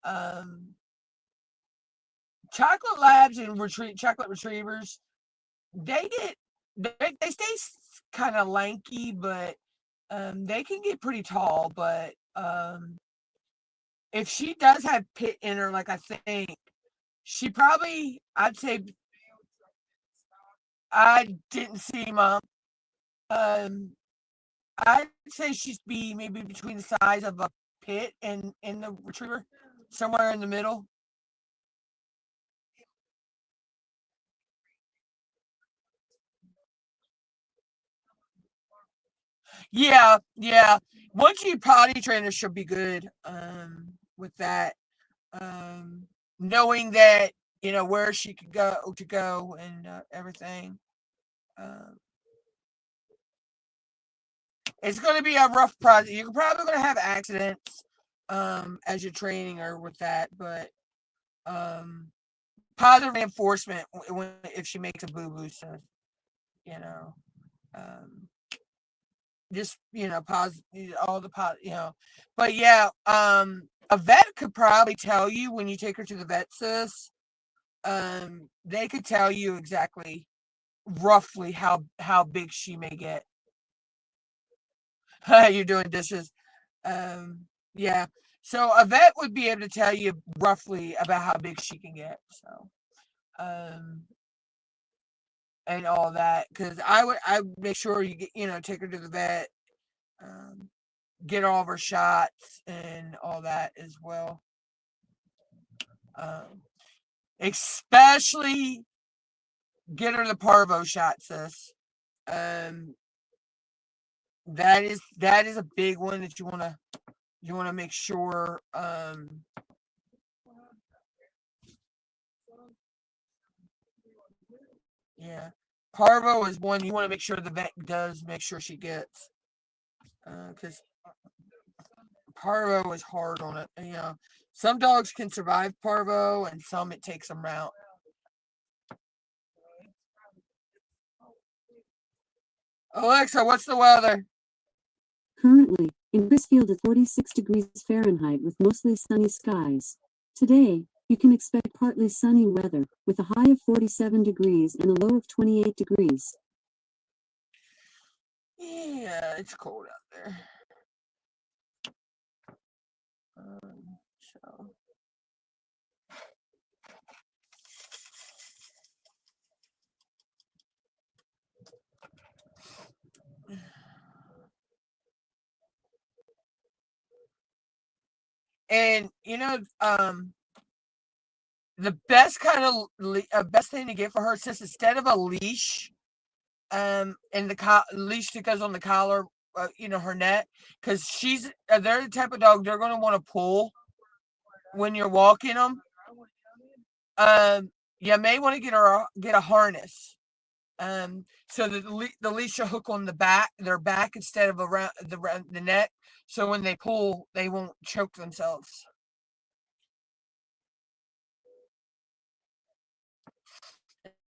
Um, chocolate labs and chocolate retrievers, they get they stay kind of lanky, but they can get pretty tall. But if she does have pit in her, like I think she probably, I'd say, I didn't see mom. Um, I'd say she'd be maybe between the size of a pit and the retriever, somewhere in the middle. Yeah, yeah. once you potty train her, she'll be good. With that, knowing that where she could go and everything. Um, it's going to be a rough process. You're probably going to have accidents as you're training her with that, but positive reinforcement if she makes a boo boo. So you know, um, just positive, all the positive. But yeah, a vet could probably tell you when you take her to the vet, sis. They could tell you exactly, roughly how big she may get. You're doing dishes. Yeah. So a vet would be able to tell you roughly about how big she can get. So, um, and all that, because I would make sure you take her to the vet, um, get all of her shots and all that as well. Um, especially get her the parvo shot, sis. Um, that is a big one that you wanna make sure. Yeah, parvo is one you want to make sure the vet does make sure she gets, because parvo is hard on it. Some dogs can survive parvo, and some it takes them out. Alexa, what's the weather? Currently, in Crisfield at 46 degrees Fahrenheit with mostly sunny skies. Today, you can expect partly sunny weather, with a high of 47 degrees and a low of 28 degrees. Yeah, it's cold out there. So. And the best kind of best thing to get for her, since instead of a leash, and the leash that goes on the collar, her neck, because they're the type of dog they're going to want to pull when you're walking them. You may want to get a harness, so that the leash will hook on their back instead of around the neck, so when they pull, they won't choke themselves.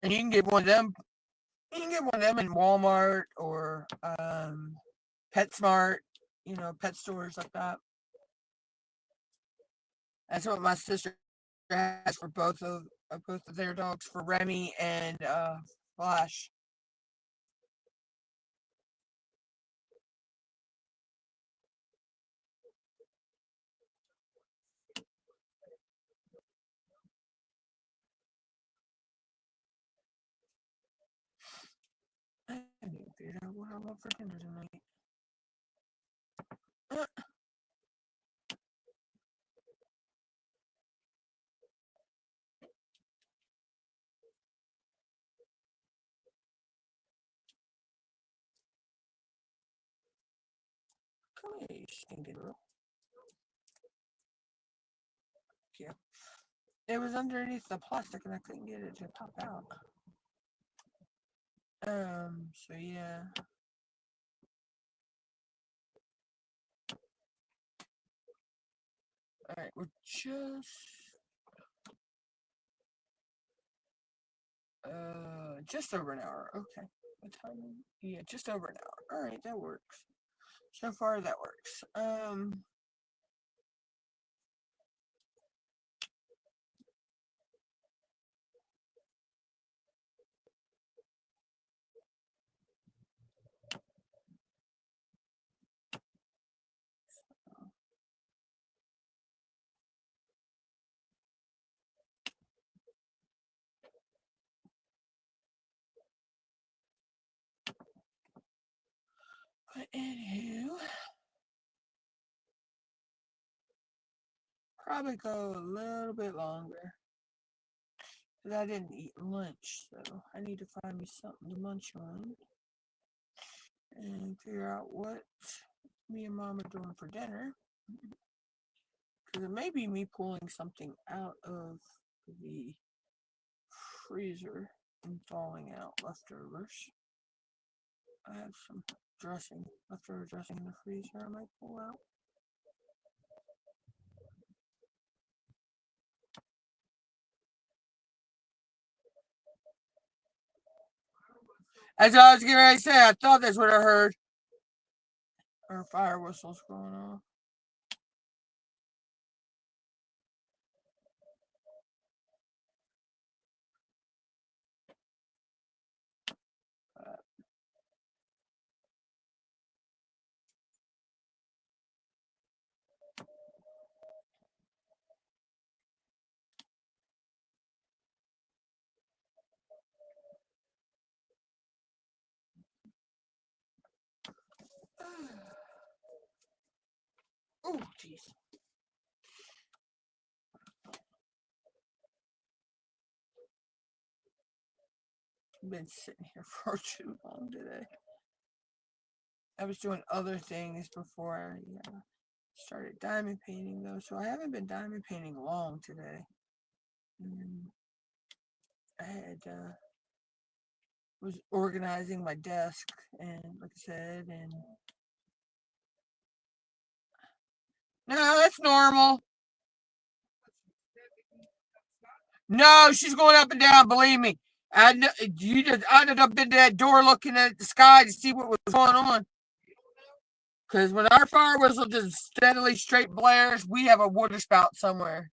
And you can get one of them. You can get one of them in Walmart or PetSmart, pet stores like that. That's what my sister has for both of their dogs, for Remy and Flash. I need to figure out what I want for dinner tonight. Come here, you stinking girl. Yeah. It was underneath the plastic and I couldn't get it to pop out. So yeah. Alright, we're just over an hour. Okay. What time? Yeah, just over an hour. Alright, that works. So far that works. But anywho, probably go a little bit longer. Because I didn't eat lunch, so I need to find me something to munch on and figure out what me and Mom are doing for dinner. Because it may be me pulling something out of the freezer and thawing out leftovers. I have some dressing, leftover dressing in the freezer I might pull out. As I was getting ready to say, I thought that's what I heard. Or fire whistles going off. Oh, jeez. Been sitting here for too long today. I was doing other things before I started diamond painting though, so I haven't been diamond painting long today. And I had was organizing my desk and like I said, and no, that's normal. No, she's going up and down. Believe me, I ended up into that door looking at the sky to see what was going on. Because when our fire whistle just steadily straight blares, we have a water spout somewhere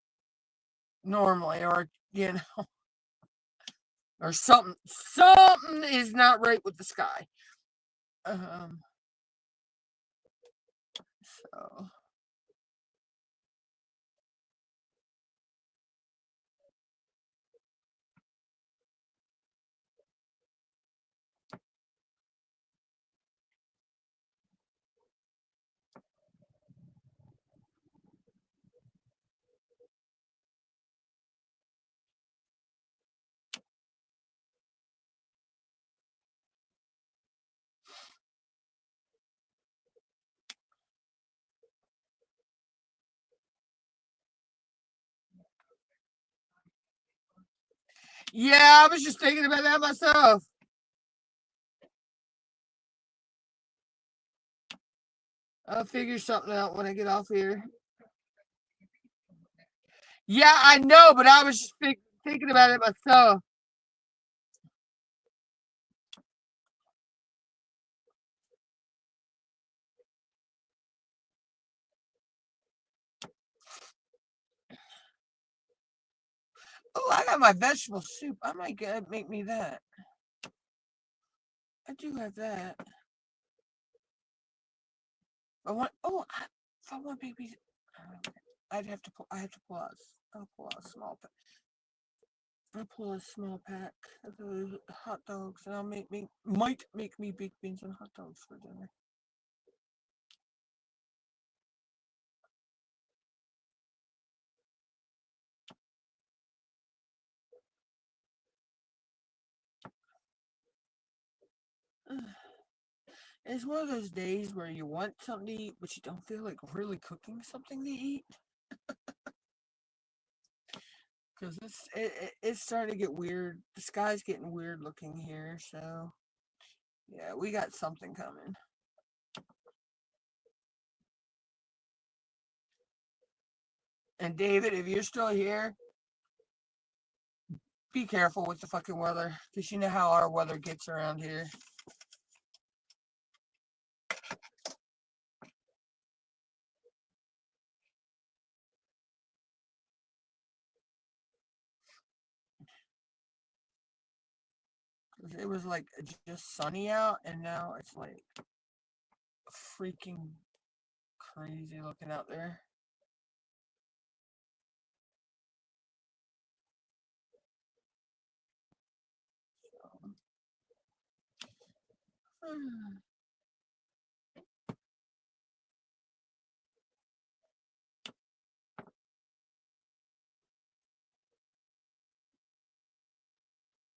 normally, or or something. Something is not right with the sky. So. Yeah, I was just thinking about that myself. I'll figure something out when I get off here. Yeah, I know, but I was just thinking about it myself. Oh, I got my vegetable soup. I might make me that. I do have that. I want. Oh, if I want babies, I'd have to pull. I have to pull out. I'll pull out a small pack. I'll pull a small pack of those hot dogs, and I'll might make me baked beans and hot dogs for dinner. It's one of those days where you want something to eat, but you don't feel like really cooking something to eat. Because it's starting to get weird. The sky's getting weird looking here, so yeah, we got something coming. And David, if you're still here, be careful with the fucking weather, because you know how our weather gets around here. It was like just sunny out, and now it's like freaking crazy looking out there. So,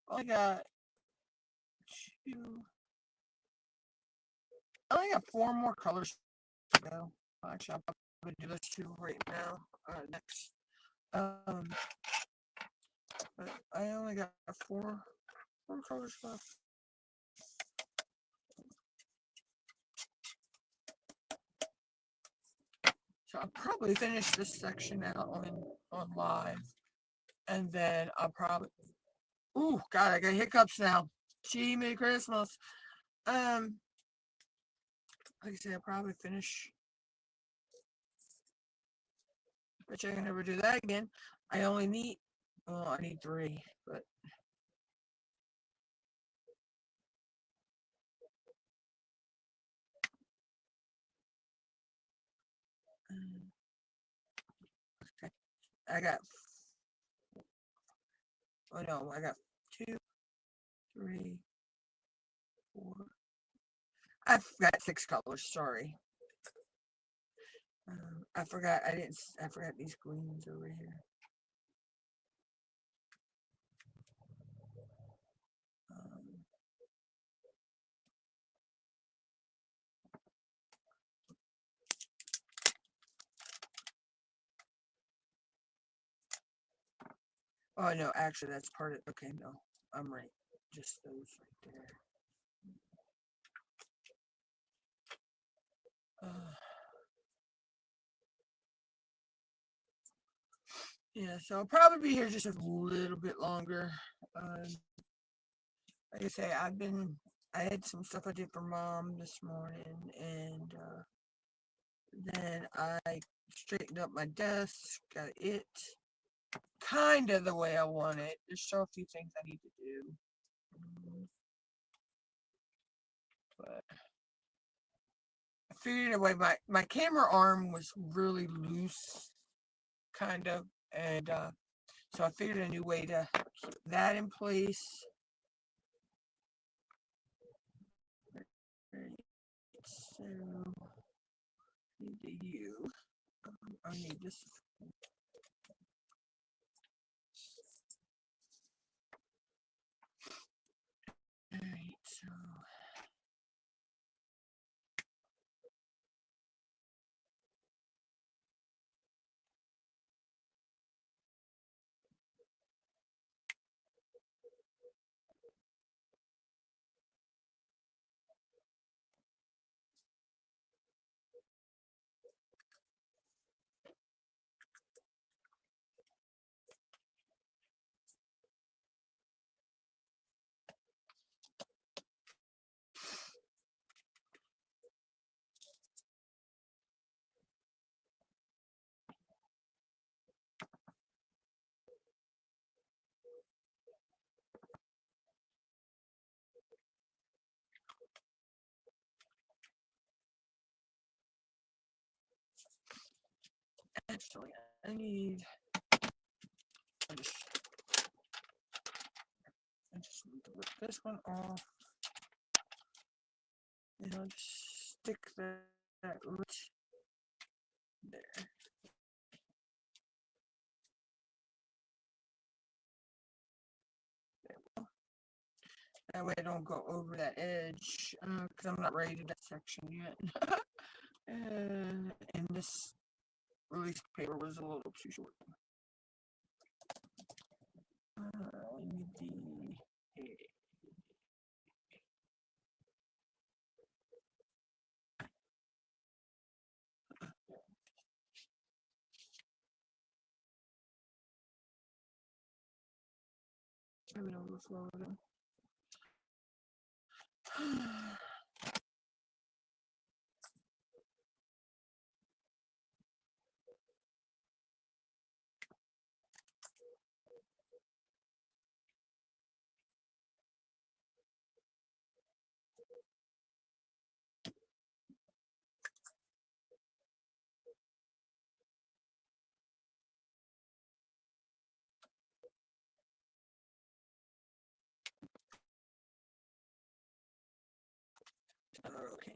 I got two. I only got 4 more colors go. Actually, I'll probably do those two right now. Next. But I only got four colors left. So I'll probably finish this section out on live, and then I'll probably. Ooh, God, I got hiccups now. Gee, Merry Christmas. Like I said, I'll probably finish. Which I can never do that again. I only need. Well, I need 3, but. Okay. I got. Oh no, I got 2, 3, 4. I've got 6 colors. Sorry. I forgot. I forgot these greens over here. Oh no, actually that's part of. Okay, no, I'm right. Just those right there. Yeah, so I'll probably be here just a little bit longer. Like I say, I had some stuff I did for Mom this morning, and then I straightened up my desk, got it kind of the way I want it. There's still a few things I need to do. But I figured away my camera arm was really loose, kind of, and so I figured a new way to keep that in place. So need you. I need this. All right, so. Actually, I need. I just need to rip this one off. And I'll just stick that right there. That way I don't go over that edge, because I'm not ready to that section yet. And this release paper was a little too short. I need the. Maybe overflow them. Okay.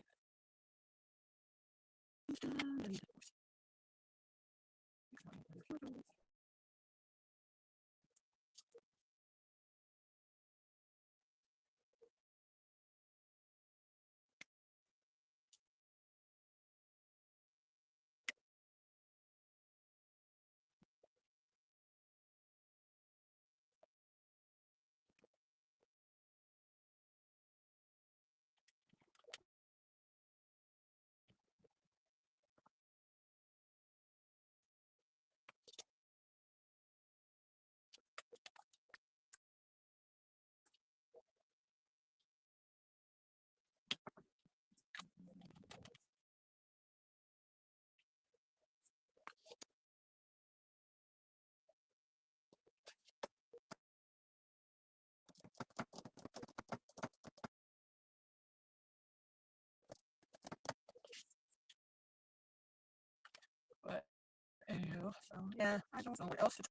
do. So yeah, I don't know what else to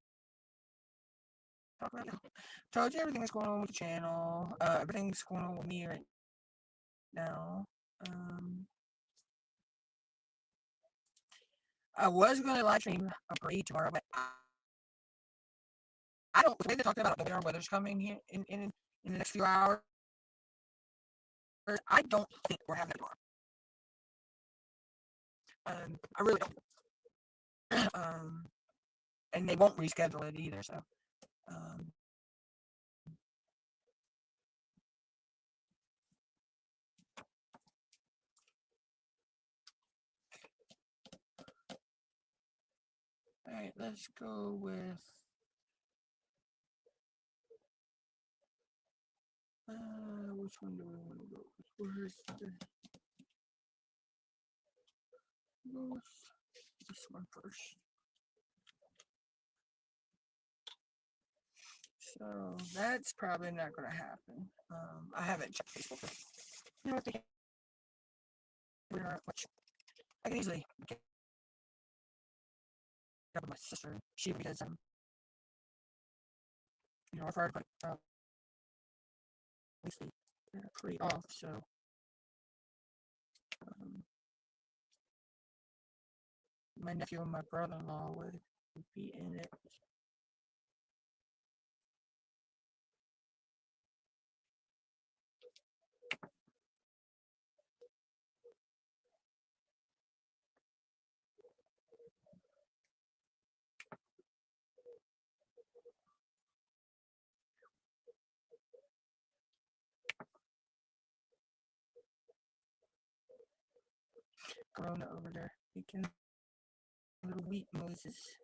talk about now. Told you everything that's going on with the channel. Everything's going on with me right now. I was going to live stream a parade tomorrow, but I don't. The way they're talking about the weather's coming here in the next few hours, I don't think we're having it tomorrow. I really don't. And they won't reschedule it either. So, all right, let's go with. Which one do we want to go with? Where's the? Go with this one first. So that's probably not going to happen. I haven't checked Facebook. You know what they which I can easily get up with my sister. She because our fire department obviously pretty off. So my nephew and my brother-in-law would be in it. Corona over there making little wheat noises.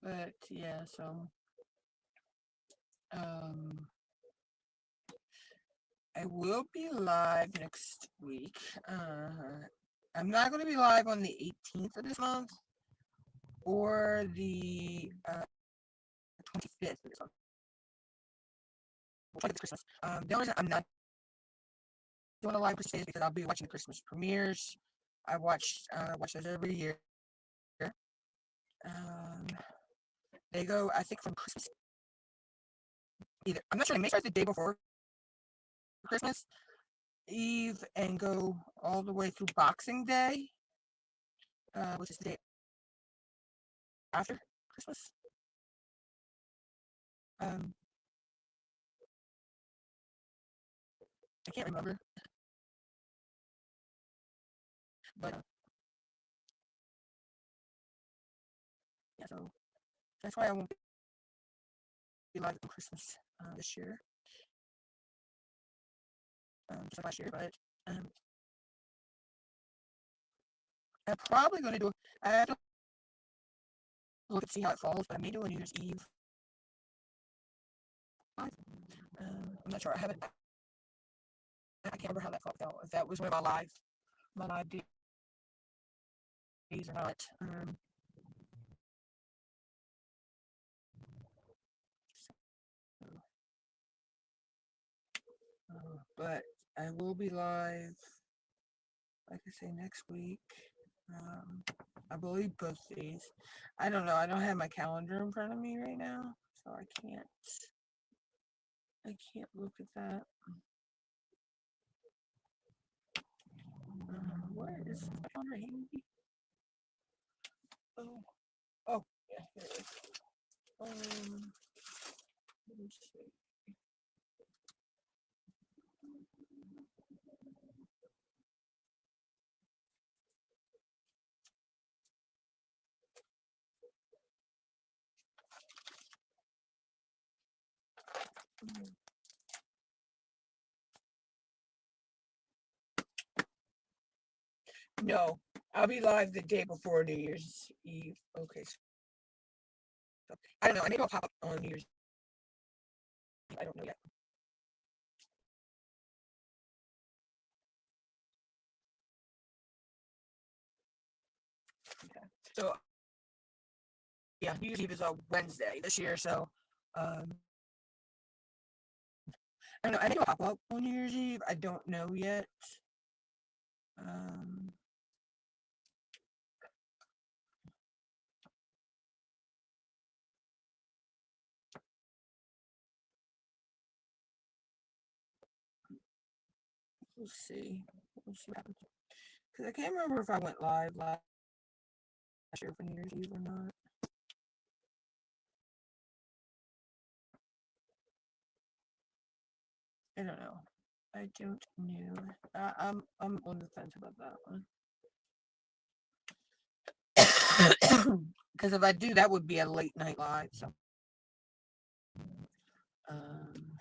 But yeah, so I will be live next week. I'm not going to be live on the 18th of this month or the 25th of this month. We'll Christmas. The only reason I'm not doing a live Christmas is because I'll be watching the Christmas premieres. I watch those every year. They go, I think, from Christmas. I'm not sure. They may start the day before Christmas Eve and go all the way through Boxing Day, which is the day after Christmas. I can't remember, but yeah. So that's why I won't be live on Christmas this year, just like last year. But I'm probably going to do. I have to look and see how it falls, but I may do a New Year's Eve. I'm not sure. I haven't. I can't remember how that felt. If that was one of my live days or not. But I will be live, like I say, next week. I believe both days. I don't know. I don't have my calendar in front of me right now, so I can't look at that. Where is my calendar handy? Oh, yeah, there it is. Let me see. No, I'll be live the day before New Year's Eve. Okay, so I don't know. Maybe I'll pop up on New Year's Eve. I don't know yet. Okay. So yeah, New Year's Eve is a Wednesday this year, so um I don't know. I think I'll pop up on New Year's Eve. I don't know yet. Um we'll see. We'll see what happens. Because I can't remember if I went live last year for New Year's Eve or not. I don't know. I don't know. I'm on the fence about that one. Because if I do, that would be a late night live. So, um,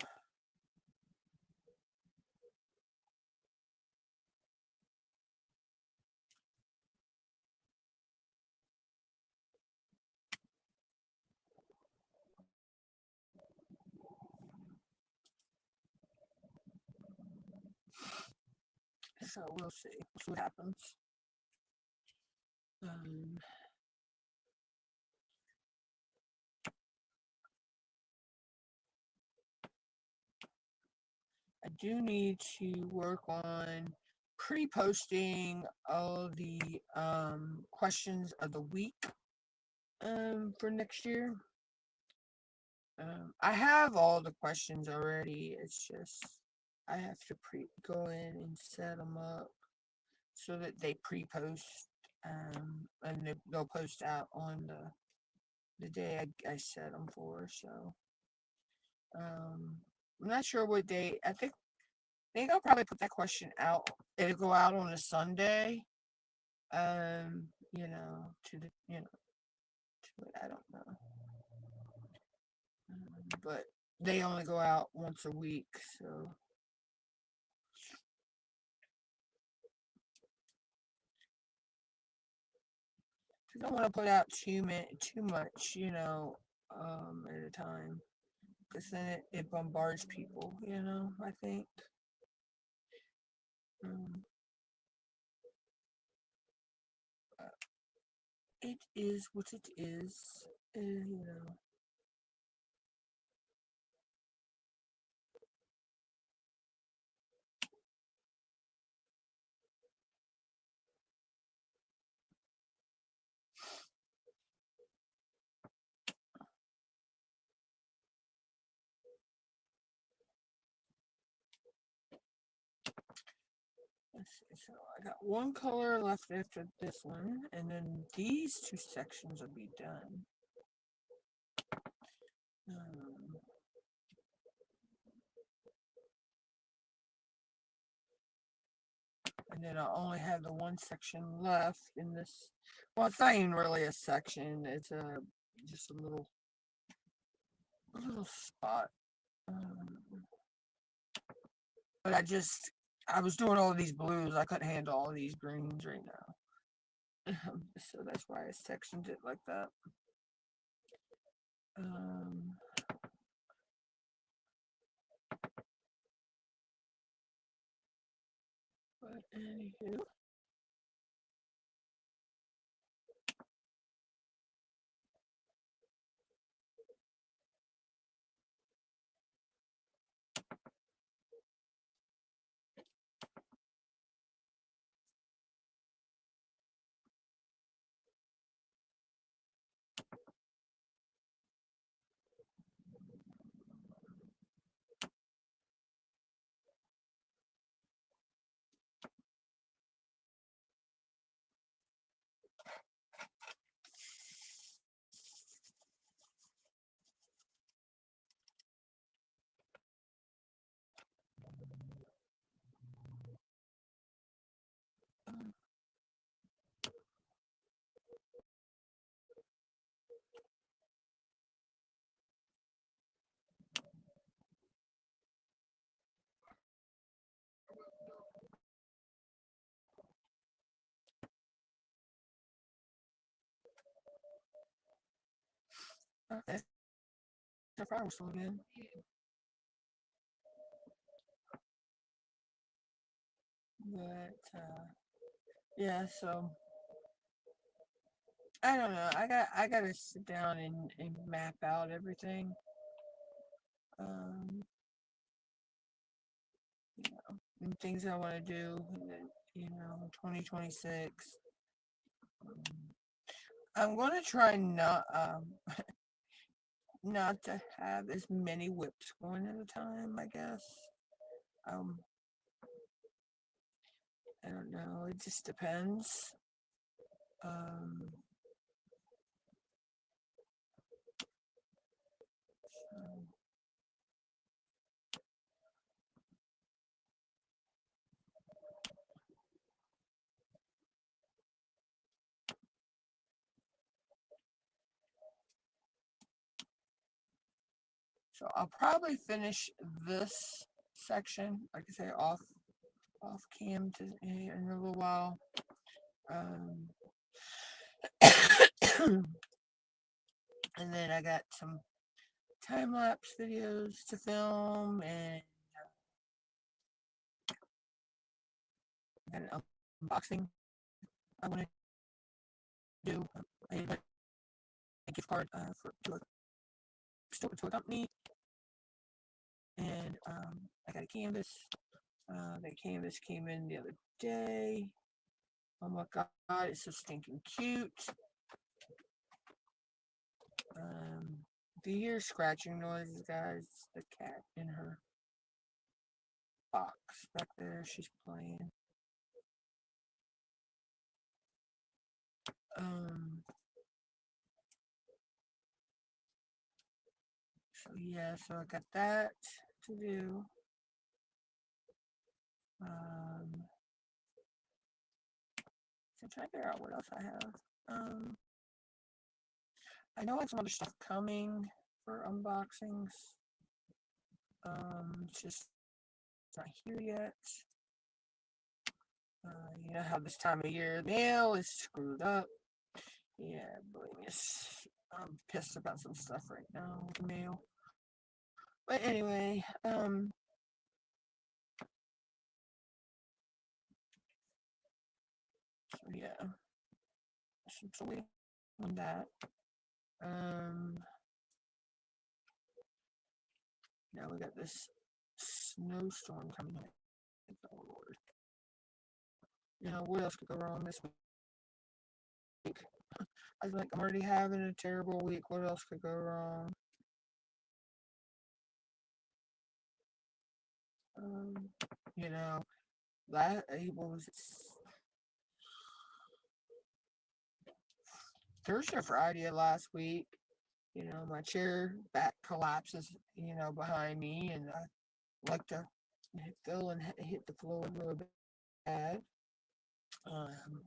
so we'll see. We'll see what happens. Um, I do need to work on pre-posting all the questions of the week for next year. I have all the questions already. It's just I have to go in and set them up so that they pre-post and they'll post out on the day I set them for. So I'm not sure what day. I think I'll probably put that question out. It'll go out on a Sunday. To the to it. I don't know, but they only go out once a week, so. I don't want to put out too much, at a time, because then it bombards people. I think. Um, it is what it is. You know. Let's see. So I got one color left after this one, and then these two sections will be done. Um, and then I'll only have the one section left in this. Well, it's not even really a section. It's just a little spot. But I was doing all of these blues. I couldn't handle all of these greens right now. So that's why I sectioned it like that. Um, but anywho. Okay. The fire was still good. But yeah, so I don't know. I gotta sit down and map out everything. Um, and things I want to do in 2026. I'm gonna try not to have as many whips going at a time, I guess. Um, I don't know. It just depends. Um, so I'll probably finish this section, like I say, off cam in a little while. Um, and then I got some time lapse videos to film and an unboxing I want to do. I need a gift card to a company, and I got a canvas. That canvas came in the other day. Oh my god, it's so stinking cute. If you hear scratching noises, guys, it's the cat in her box back there. She's playing. So yeah, so I got that to do. So I'm trying to figure out what else I have. I know I have some other stuff coming for unboxings. It's just not here yet. You know how this time of year mail is screwed up. Yeah, believe me, I'm pissed about some stuff right now with the mail. But anyway, so yeah, so waiting on that. Now we got this snowstorm coming in. Oh Lord. You know, what else could go wrong this week? I was like, I'm already having a terrible week. What else could go wrong? You know, that what was it, Thursday or Friday of last week? You know, my chair back collapses, behind me, and I like to feel and hit the floor really bad. Um,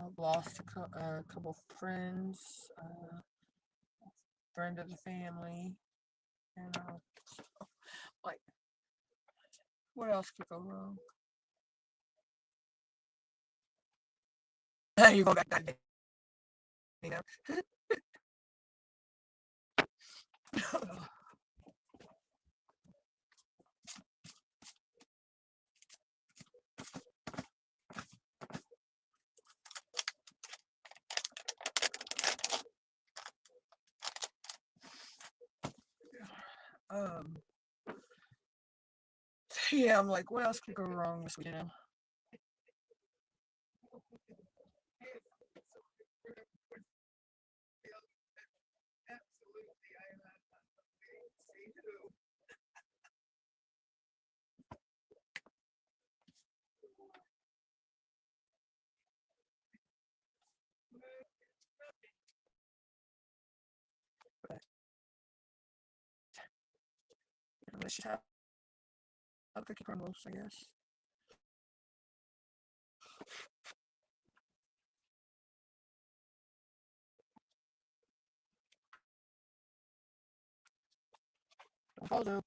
I've lost a couple friends, friend of the family, and like, what else could go wrong? You go back that day, you know. um, yeah, I'm like, what else could go wrong this week, But let's just have cookie crumbles, I guess. Don't fall though.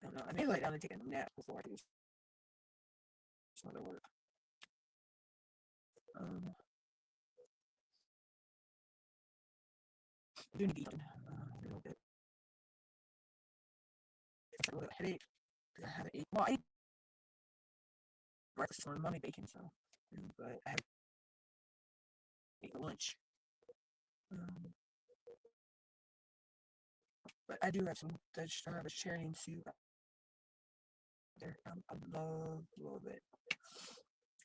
I don't know. I may lay down and take a nap before I do some other work. I do need to eat a little bit. It's a little headache. I haven't eaten. Well, I ate breakfast this morning, mommy bacon, so, but I haven't eaten lunch. But I do have some vegetarian soup there. I love it.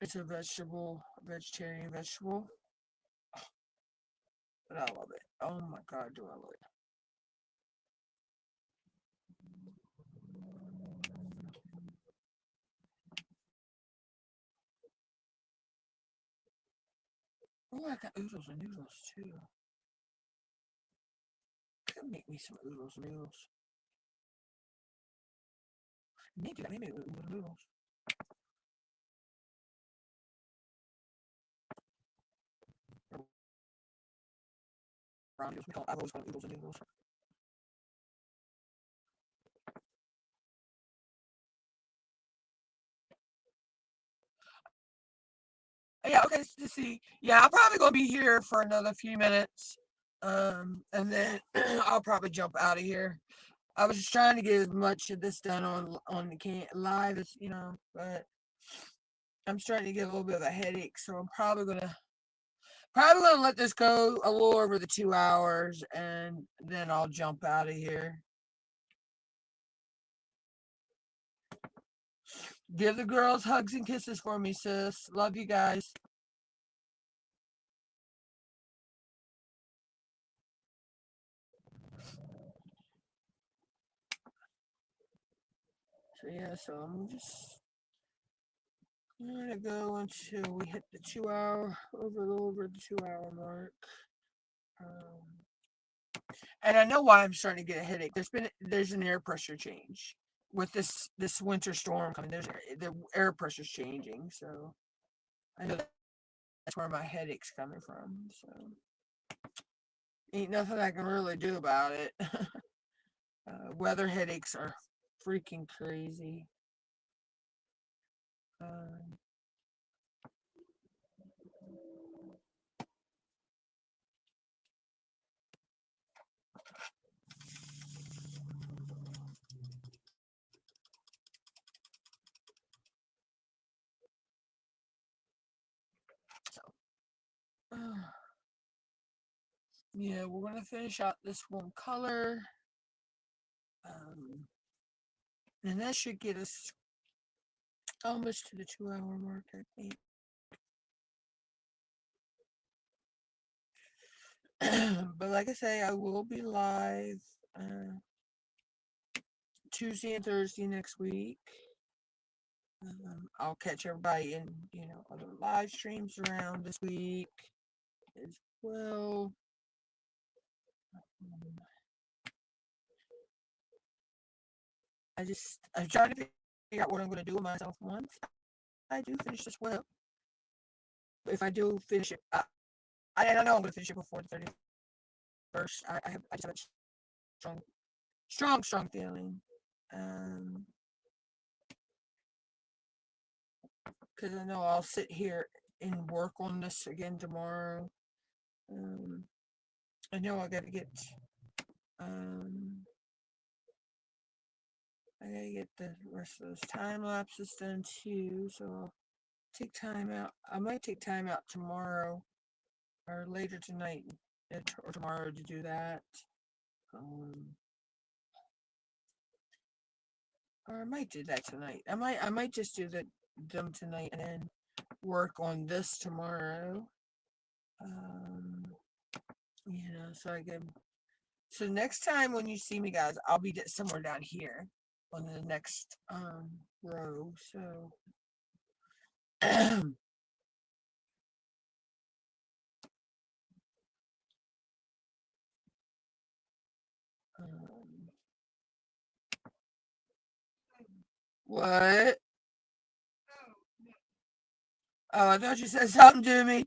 It's a vegetarian vegetable, but I love it. Oh my God, do I love it. Oh, I got oodles and noodles too. Could make me some oodles and noodles. Maybe oodles and noodles. I've always called oodles and noodles. Yeah, okay, to see. Yeah, I'm probably gonna be here for another few minutes. And then I'll probably jump out of here. I was just trying to get as much of this done on the live as but I'm starting to get a little bit of a headache, so I'm probably gonna let this go a little over the 2 hours, and then I'll jump out of here. Give the girls hugs and kisses for me, sis. Love you guys. So yeah, so I'm just gonna go until we hit the 2 hour, a little over the 2 hour mark. And I know why I'm starting to get a headache. There's an air pressure change with this winter storm coming. The air pressure's changing, so I know that's where my headache's coming from. So ain't nothing I can really do about it. Weather headaches are freaking crazy. Yeah, we're gonna finish out this one color, and that should get us almost to the 2 hour mark, I think. But like I say, I will be live Tuesday and Thursday next week. I'll catch everybody in, other live streams around this week as well. I'm trying to figure out what I'm going to do with myself once I do finish this web. If I do finish it, I don't know I'm going to finish it before the 31st. I just have a strong feeling. Because I know I'll sit here and work on this again tomorrow. I know I gotta get the rest of those time lapses done too, so I'll take time out. I might take time out tomorrow or later tonight or tomorrow to do that. Or I might do that tonight. I might just do them tonight and then work on this tomorrow. So I can. So next time when you see me, guys, I'll be somewhere down here on the next row. So what? Oh, I thought you said something to me.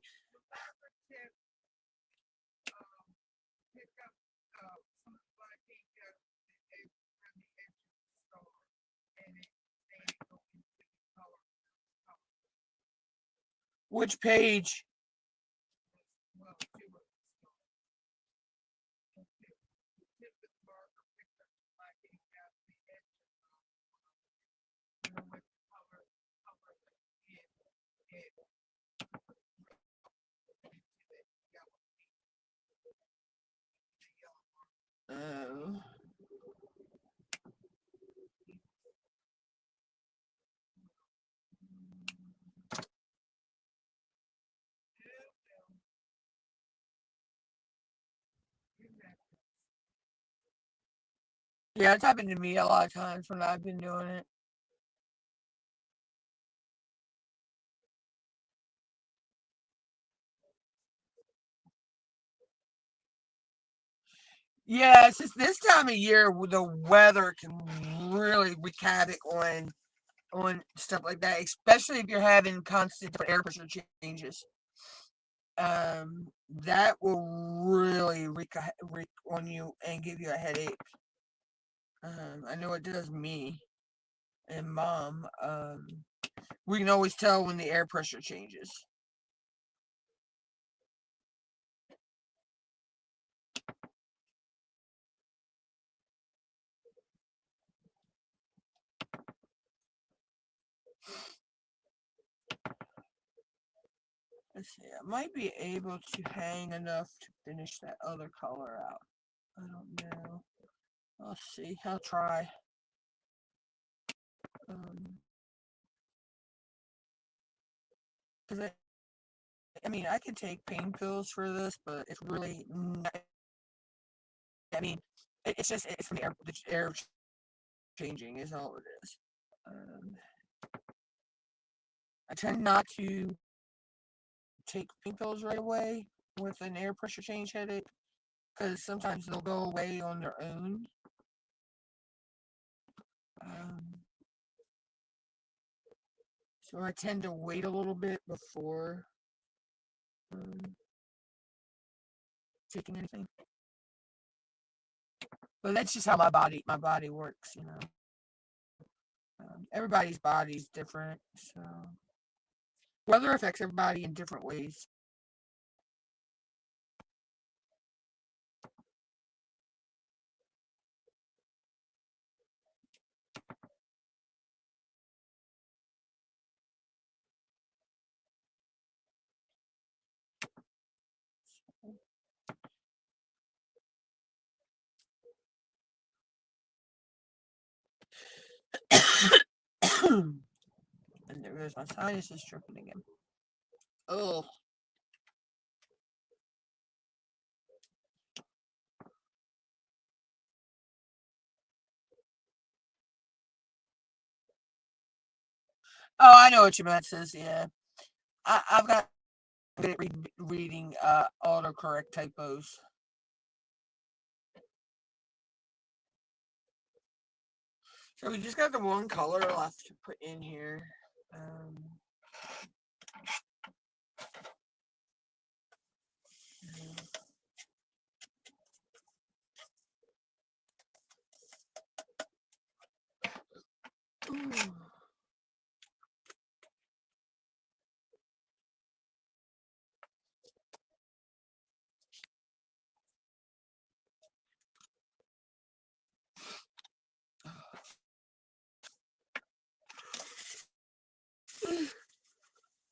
Which page? Oh. Yeah, it's happened to me a lot of times when I've been doing it. Yeah, it's just this time of year the weather can really wreak havoc on stuff like that, especially if you're having constant different air pressure changes. That will really wreak on you and give you a headache. I know it does me and mom. We can always tell when the air pressure changes. Let's see. I might be able to hang enough to finish that other color out. I don't know. I'll see. I'll try. Because I mean, I could take pain pills for this, but it's really not, I mean, it's from the air changing is all it is. Um, I tend not to take pain pills right away with an air pressure change headache because sometimes they'll go away on their own. Um, so I tend to wait a little bit before um, taking anything. But that's just how my body works, you know. Everybody's body's different, so weather affects everybody in different ways. And there goes my sinuses tripping again. Oh, I know what you meant, sis. Yeah, I've got good at reading autocorrect typos. So we just got the one color left to put in here. Um,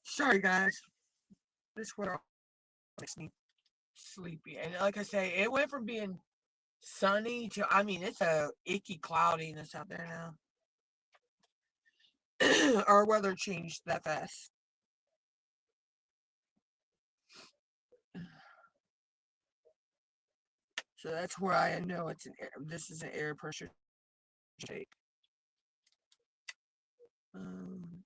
Sorry, guys. This weather makes me sleepy. And like I say, it went from being sunny to, I mean, it's a icky cloudiness out there now. Our weather changed that fast. So that's where I know this is an air pressure shake. Um,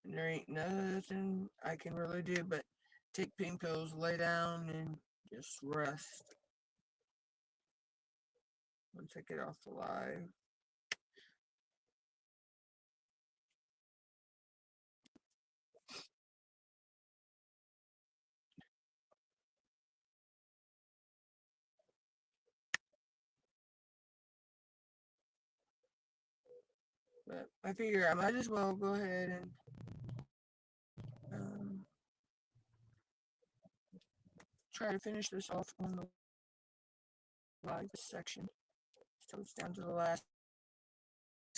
and there ain't nothing I can really do but take pain pills, lay down, and just rest once I get off the live. But I figure I might as well go ahead and try to finish this off on the live section. So it's down to the last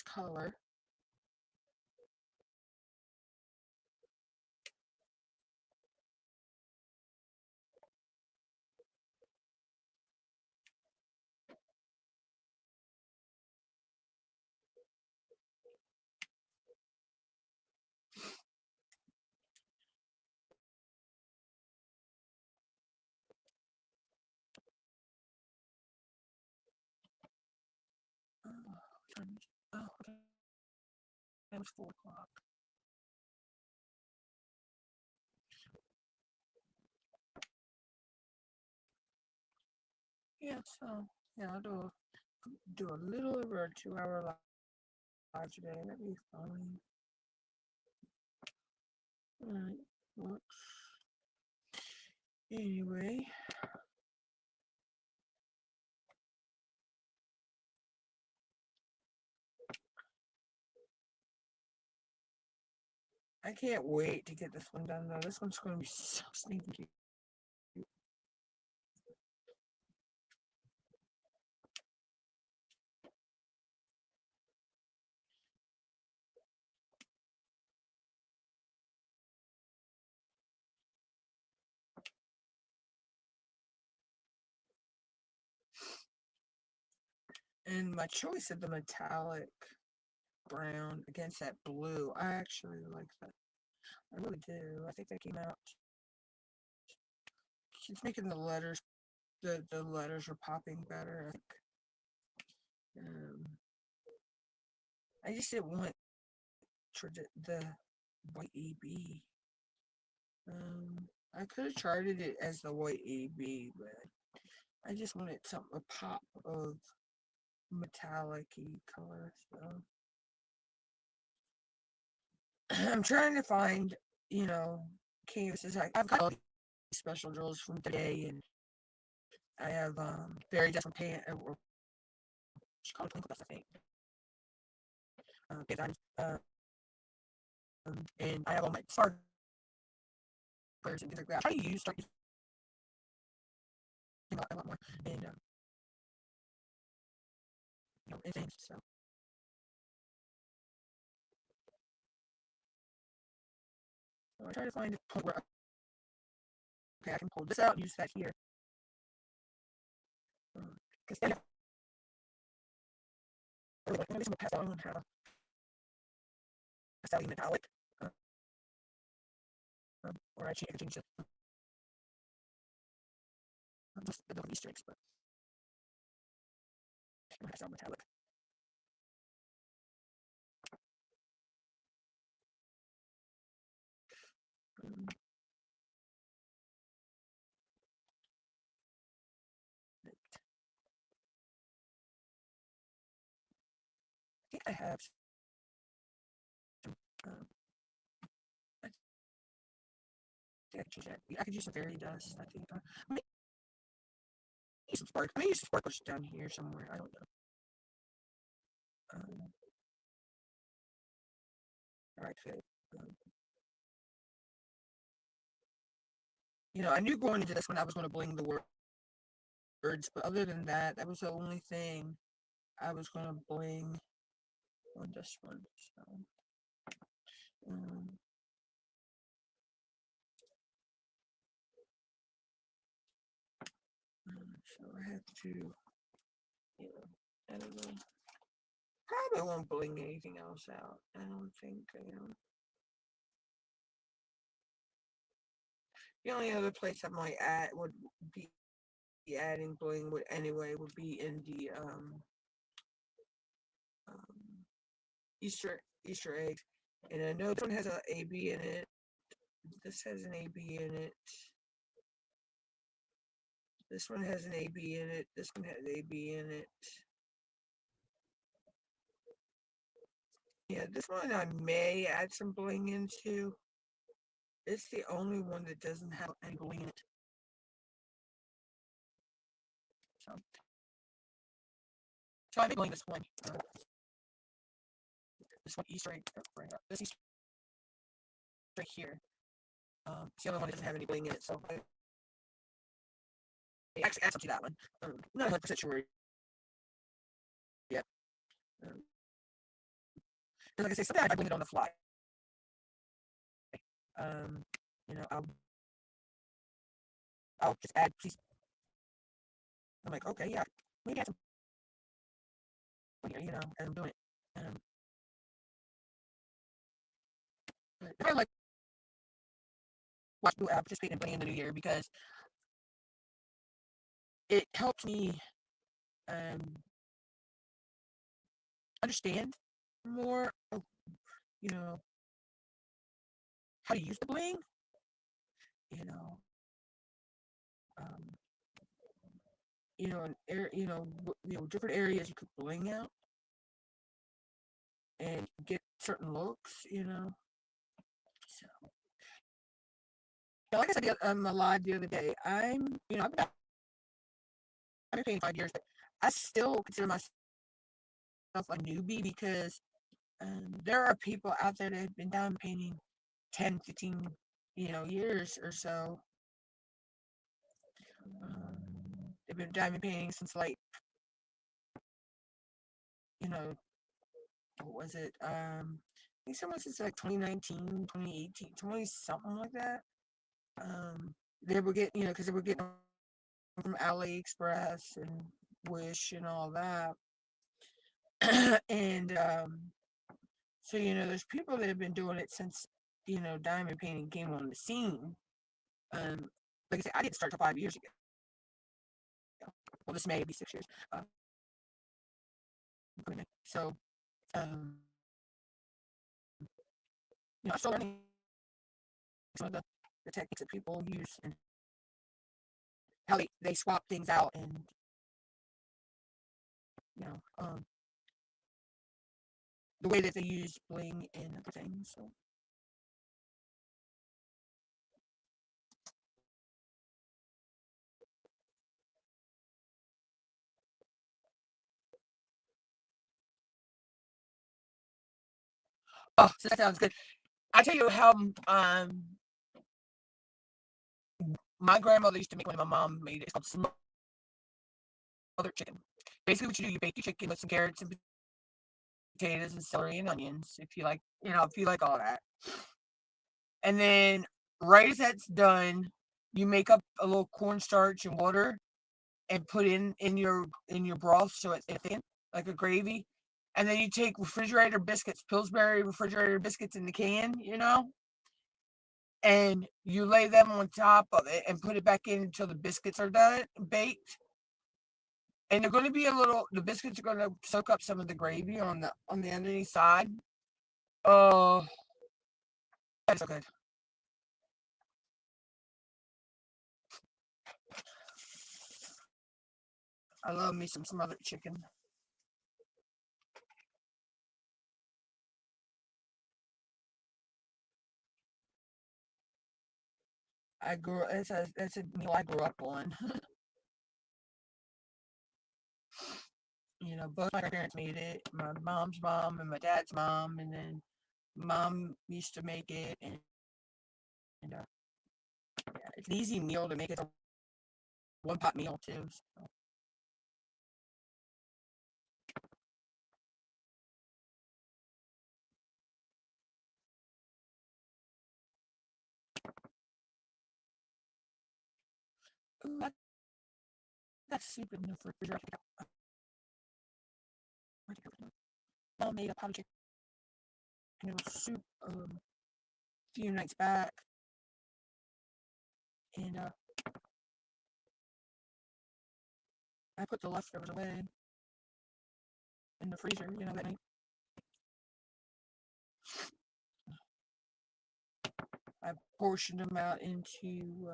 color. Oh, it was 4 o'clock. Yeah, so yeah, I'll do a little over a 2-hour live today. That'd be fine. Alright, well, anyway. I can't wait to get this one done though. This one's going to be so sneaky cute. And my choice of the metallic brown against that blue, I actually like that. I really do. I think that came out. It's making the letters, the letters are popping better. I think. I just didn't want the white EB. I could have charted it as the white EB, but I just wanted something, a pop of metallic-y color. So I'm trying to find, canvases. I've got all these special drills from today, and I have very different paint, or color twinkle dust, I think. And I have all my sparklers and things like that. I try to start using a lot more, and and things. So I try to find a point where okay, I can pull this out and use that here. Because then, like, this will pass on how a Sally metallic, or I can change it. Just the Easter eggs, but I'm going to metallic. I think I have some, I think I could use that. I could use some fairy dust. I think I may use some spark. I may use some sparklers down here somewhere. I don't know. All right, good. I knew going into this one I was going to bling the words, but other than that, that was the only thing I was going to bling on this one. So, so I have to, I don't know. Probably won't bling anything else out. I don't think, The only other place I might add would be adding bling would be in the Easter egg. And I know this one has an AB in it. This has an AB in it. This one has an AB in it. This one has AB in it. Yeah, this one I may add some bling into. It's the only one that doesn't have any bling in it. So I may bling this one. This one Easter egg. This Easter egg here. It's the only one that doesn't have any bling in it. So actually add some to that one. Not 100% sure yet. Um, 'Cause like I say, sometimes I bring it on the fly. Um, you know, I'll just add please. I'm like, okay, yeah, maybe add some here, and I'm doing it. Um, but I like watch participate in playing the new year because it helps me um understand more of, you know, how to use the bling, you know, um, different areas you could bling out and get certain looks. So, like I said, live the other day, I've been painting 5 years, but I still consider myself a newbie because there are people out there that have been diamond painting 10, 15, years or so. They've been diamond painting since like, you know, what was it? I think someone since like 2019, 2018, 20 something like that. They were getting, because they were getting from AliExpress and Wish and all that. And so, there's people that have been doing it since, diamond painting came on the scene. Um, like I said, I didn't start till 5 years ago. Well, this may be 6 years. So, um, I'm still learning some of the techniques that people use and how they swap things out and, you know, um, the way that they use bling and everything. So, oh, so that sounds good. I tell you how my grandmother used to make one, and my mom made it. It's called smothered chicken. Basically, what you do, you bake your chicken with some carrots and potatoes and celery and onions, if you like, if you like all that. And then, right as that's done, you make up a little cornstarch and water and put in your broth so it's thin, like a gravy. And then you take refrigerator biscuits, Pillsbury refrigerator biscuits in the can, and you lay them on top of it and put it back in until the biscuits are done baked. And they're going to be the biscuits are going to soak up some of the gravy on the underneath side. Oh, that's so good. I love me some smothered chicken. That's a meal I grew up on. Both my parents made it. My mom's mom and my dad's mom, and then mom used to make it, and yeah, it's an easy meal to make. It's a one pot meal too. So. Ooh, I got soup in the refrigerator. Mom made a pot of chicken. It was soup a few nights back, and I put the leftovers away in the freezer. That night I portioned them out into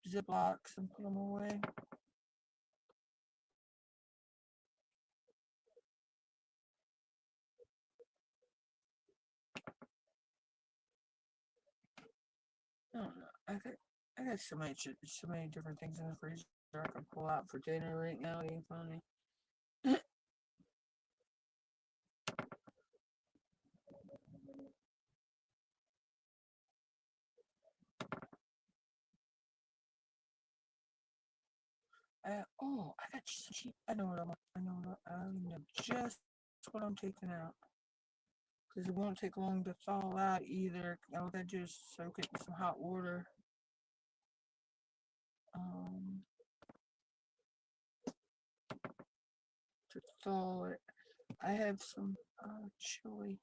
Ziplocs and put them away. I don't know. I got so many different things in the freezer I can pull out for dinner right now. It ain't funny. Oh, I got some cheap. I know just what I'm taking out. Because it won't take long to thaw out either. I'll just soak it in some hot water. To thaw it. I have some chili.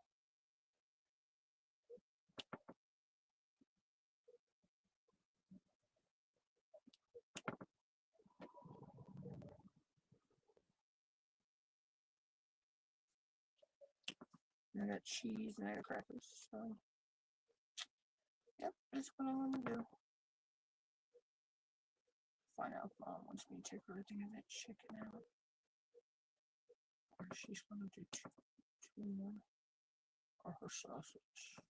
And I got cheese and I got crackers. So, yep, that's what I'm going to do. Find out if Mom wants me to take everything of that chicken out. Or she's going to do tuna or her sausage.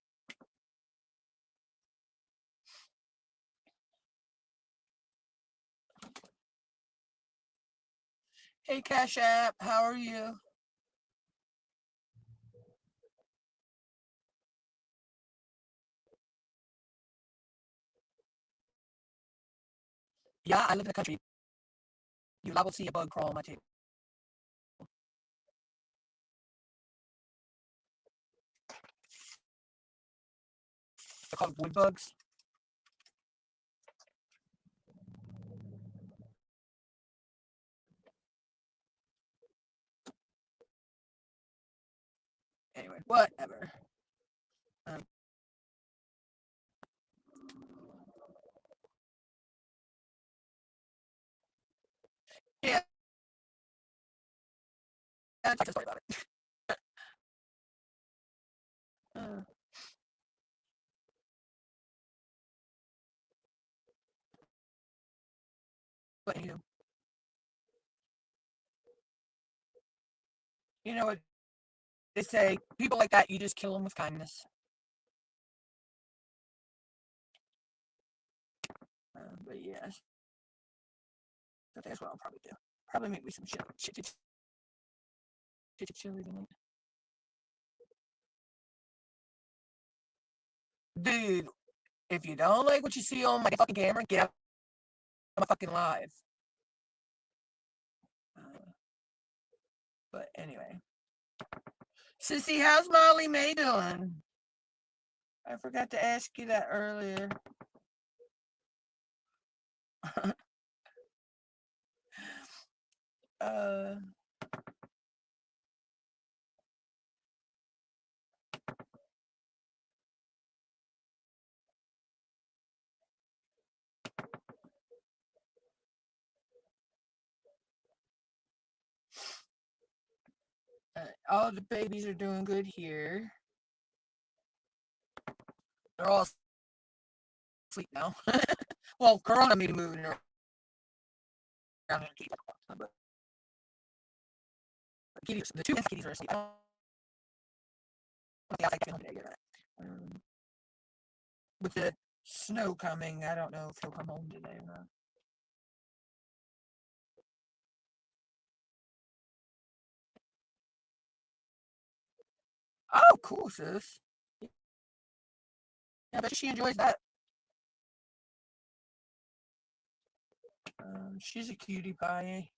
Hey, Cash App, how are you? Yeah, I live in the country. You will see a bug crawl on my table. They're called wood bugs. Anyway, whatever. Yeah, that's a story about it. But you know what they say? People like that, you just kill them with kindness. But yes, so that's what I'll probably do. Probably make me some chili tonight. Dude, if you don't like what you see on my fucking camera, get out of my fucking live. But anyway. Sissy, how's Molly May doing? I forgot to ask you that earlier. All the babies are doing good here. They're all asleep now. Well, Corona made me moving around. But the two kitties are asleep. I don't think I'll take yet. With the snow coming, I don't know if he'll come home today or not. Oh, cool, sis. Yeah, I bet she enjoys that. She's a cutie pie.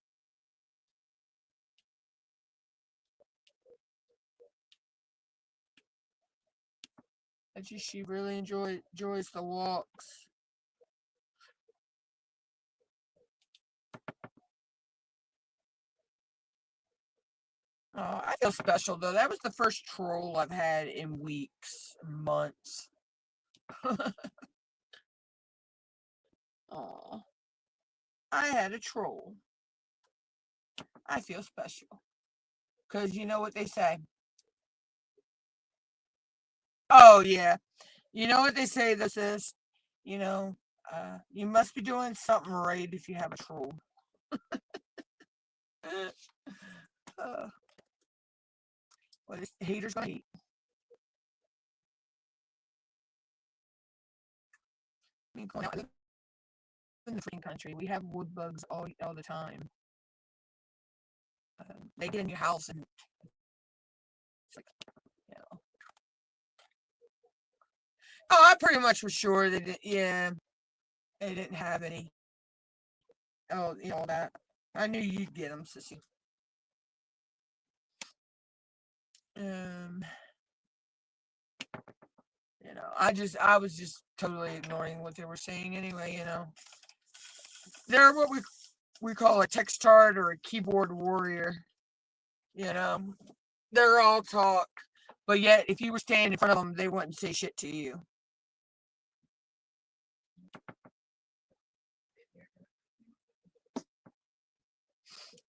She really enjoys the walks. Oh, I feel special though. That was the first troll I've had in weeks, months. Oh, I had a troll. I feel special. Because you know what they say. Oh, yeah. You know what they say, this is, you know, you must be doing something right if you have a troll. uh, what is haters gonna hate? I mean, I live in the freaking country. We have wood bugs all the time. They get in your house and it's like, you know. Oh, I pretty much was sure they did. Yeah, they didn't have any. Oh, you know all that. I knew you'd get them, sissy. Um, I was just totally ignoring what they were saying anyway. They're what we call a text tart or a keyboard warrior. You know, they're all talk, but yet if you were standing in front of them, they wouldn't say shit to you.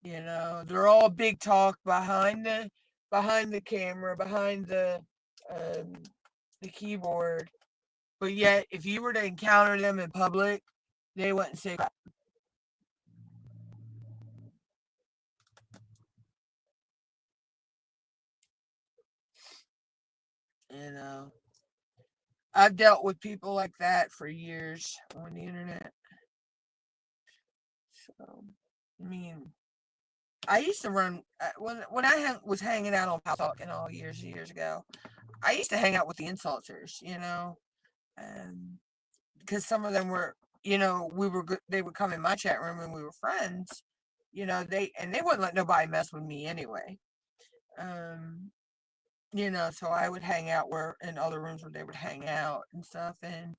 They're all big talk behind the camera, behind um, the keyboard. But yet, if you were to encounter them in public, they wouldn't say crap. You know, I've dealt with people like that for years on the internet. So, I mean, I used to run when was hanging out on Pal Talk all years ago. I used to hang out with the insulters, and because some of them were, we were good. They would come in my chat room and we were friends. They wouldn't let nobody mess with me anyway. Um, so I would hang out where in other rooms where they would hang out and stuff, and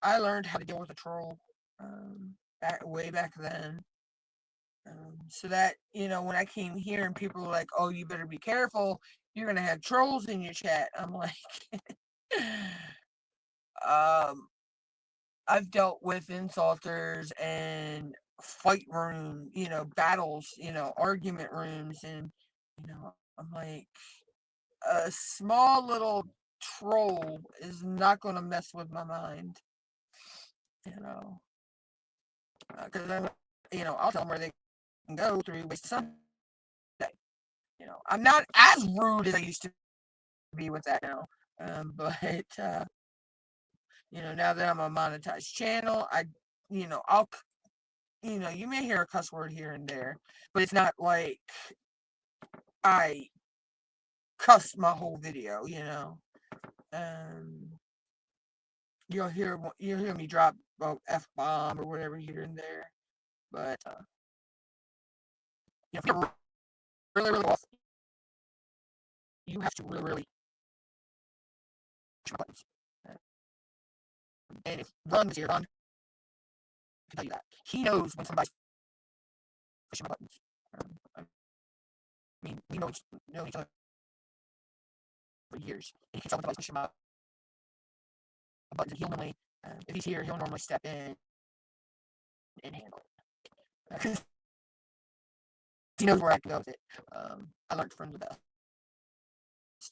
I learned how to deal with a troll way back then. So that when I came here and people were like, "Oh, you better be careful, you're gonna have trolls in your chat," I'm like, um, I've dealt with insulters and fight room, battles, argument rooms, and I'm like, a small little troll is not going to mess with my mind, you know, because I'll tell them where they can go through waste of Sunday. I'm not as rude as I used to be with that now, but now that I'm a monetized channel, I'll you may hear a cuss word here and there, but it's not like I cuss my whole video. Um, you'll hear me drop a f bomb or whatever here and there, but if you're really off, you have to really push my buttons. Uh, and if Ron was here, Ron can tell you that he knows when somebody's pushing my buttons. I mean, we know each other for years, and he can tell when somebody's pushing my buttons. And he'll normally, if he's here, he'll normally step in and handle it because he knows where I can go with it. I learned from the best.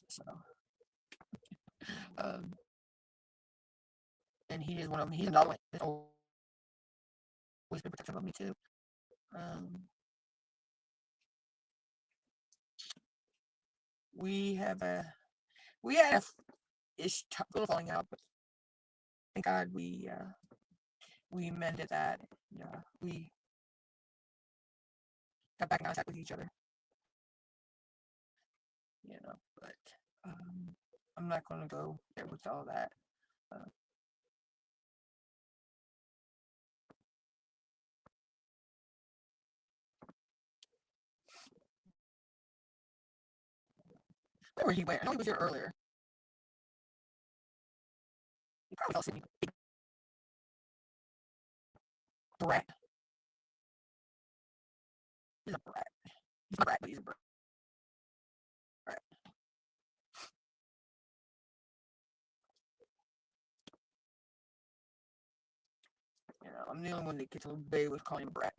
So, um, and he is one of them. He's another one that's always been protective of me too. Um, we have we had a ish little falling out, but thank God we mended that. Yeah, we got back in contact with each other. But I'm not going to go there with all that. Uh, where he went? I know he was here earlier. He probably fell asleep. Big brat. He's a brat. He's not a brat, but he's a brat. I'm the only one that gets away with calling him a brat.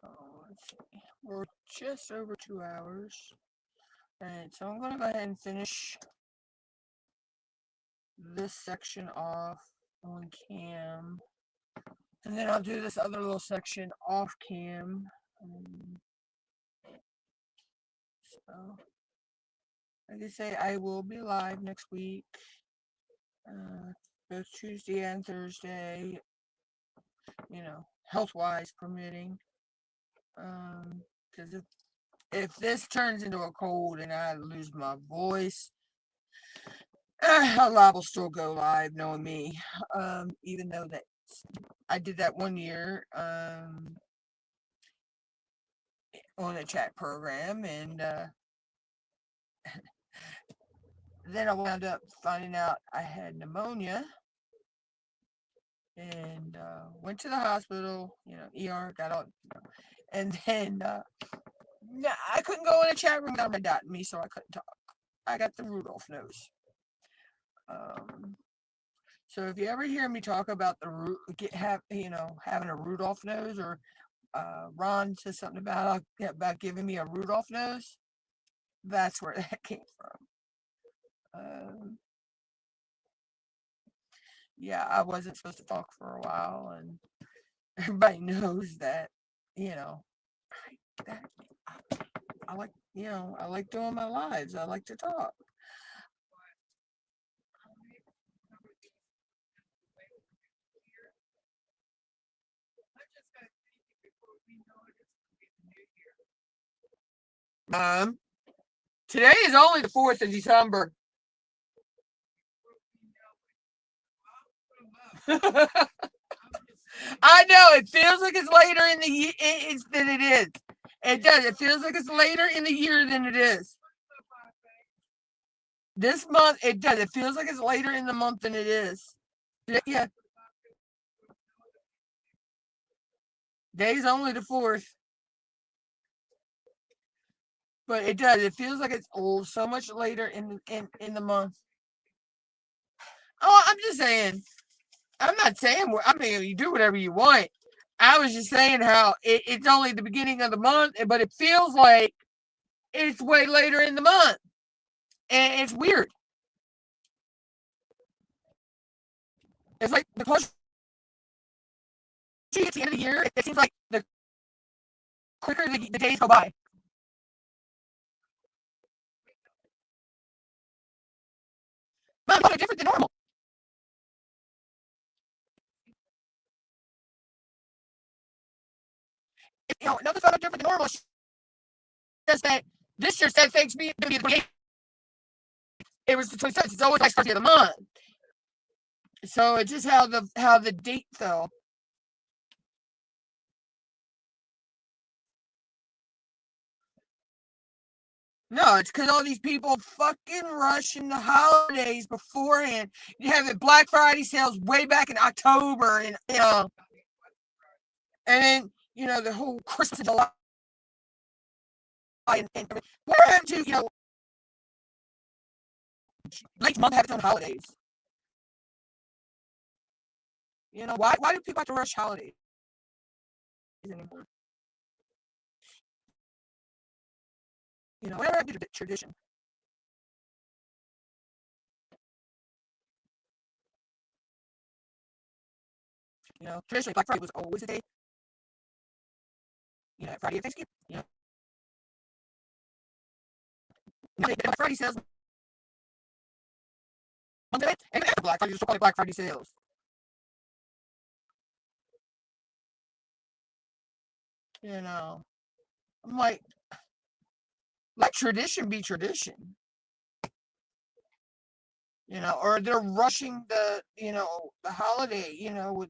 So let's see. We're just over 2 hours. And so I'm going to go ahead and finish this section off on cam. And then I'll do this other little section off cam. So, like I say, I will be live next week, both Tuesday and Thursday, health-wise permitting. Because if this turns into a cold and I lose my voice, a lot will still go live, knowing me. Even though that I did that 1 year on a chat program, and then I wound up finding out I had pneumonia, and went to the hospital, ER, got all, and then I couldn't go in a chat room without my dot me, so I couldn't talk. I got the Rudolph nose. So if you ever hear me talk about having a Rudolph nose, or Ron says something about giving me a Rudolph nose, that's where that came from. Yeah, I wasn't supposed to talk for a while, and everybody knows that, I like, I like doing my lives. I like to talk. Today is only the 4th of December. I know, it feels like it's later in the year than it is. It does. It feels like it's later in the year than it is. This month, it does. It feels like it's later in the month than it is. Yeah. Day's only the 4th. But it does. It feels like it's so much later in the month. Oh, I'm just saying. I'm not saying. I mean, you do whatever you want. I was just saying how it's only the beginning of the month, but it feels like it's way later in the month, and it's weird. It's like the closer you get to the end of the year, it seems like the quicker the days go by. But it's different than normal. Nothing's not different than normal. It's just that this year said thanks be the 28th. It was the 27th. It's always like starting of the month. So it's just how the date fell. No, it's because all these people fucking rushing the holidays beforehand. You have the Black Friday sales way back in October, and and then the whole Christmas in July, and what happened to late month have its own holidays? Why do people have to rush holidays anymore? Whatever happened to tradition? Traditionally Black Friday was always a day. Friday of Thanksgiving. Black Friday sales Monday, and after Black Friday, you still call it Black Friday sales. I'm like, let tradition be tradition. Or they're rushing the holiday, with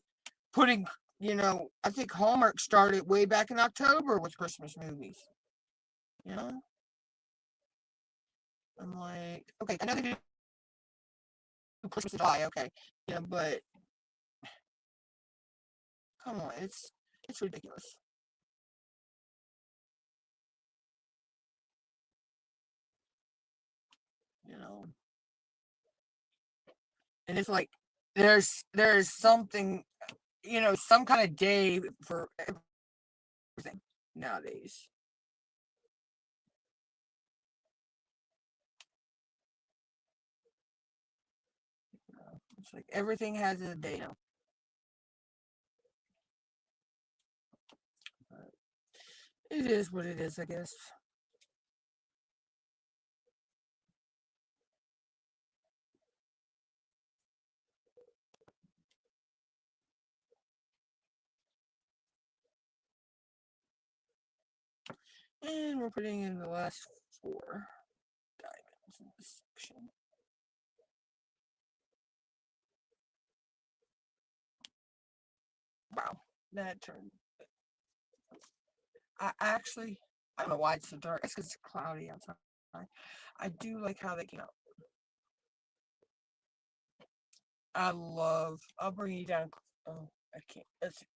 putting, I think Hallmark started way back in October with Christmas movies. I'm like, okay, I know they do Christmas in July, okay, but come on, it's ridiculous. you know. And it's like there's something, some kind of day for everything nowadays. like everything has a day now. But it is what it is, I guess. And we're putting in the last 4 diamonds in this section. Wow, that turned. I don't know why it's so dark. It's because it's cloudy outside. I do like how they came out. I'll bring you down. Oh, I can't.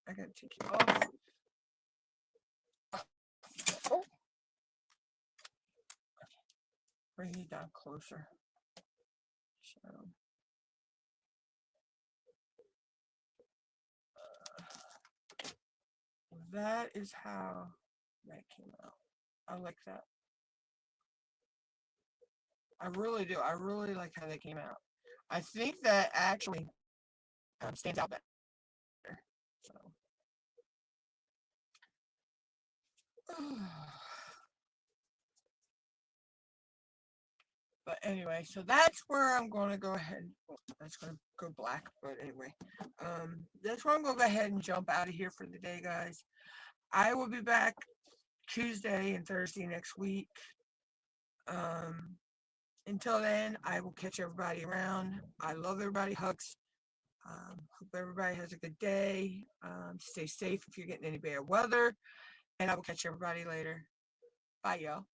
I gotta take you off. Oh, bring you down closer. So, that is how that came out. I like that. I really do. I really like how they came out. I think that actually stands out better. So, but anyway, so that's where I'm going to go ahead. Well, that's going to go black, but anyway, that's where I'm going to go ahead and jump out of here for the day, guys. I will be back Tuesday and Thursday next week. Until then, I will catch everybody around. I love everybody. Hugs. Hope everybody has a good day. Stay safe if you're getting any bad weather. And I will catch everybody later. Bye, y'all.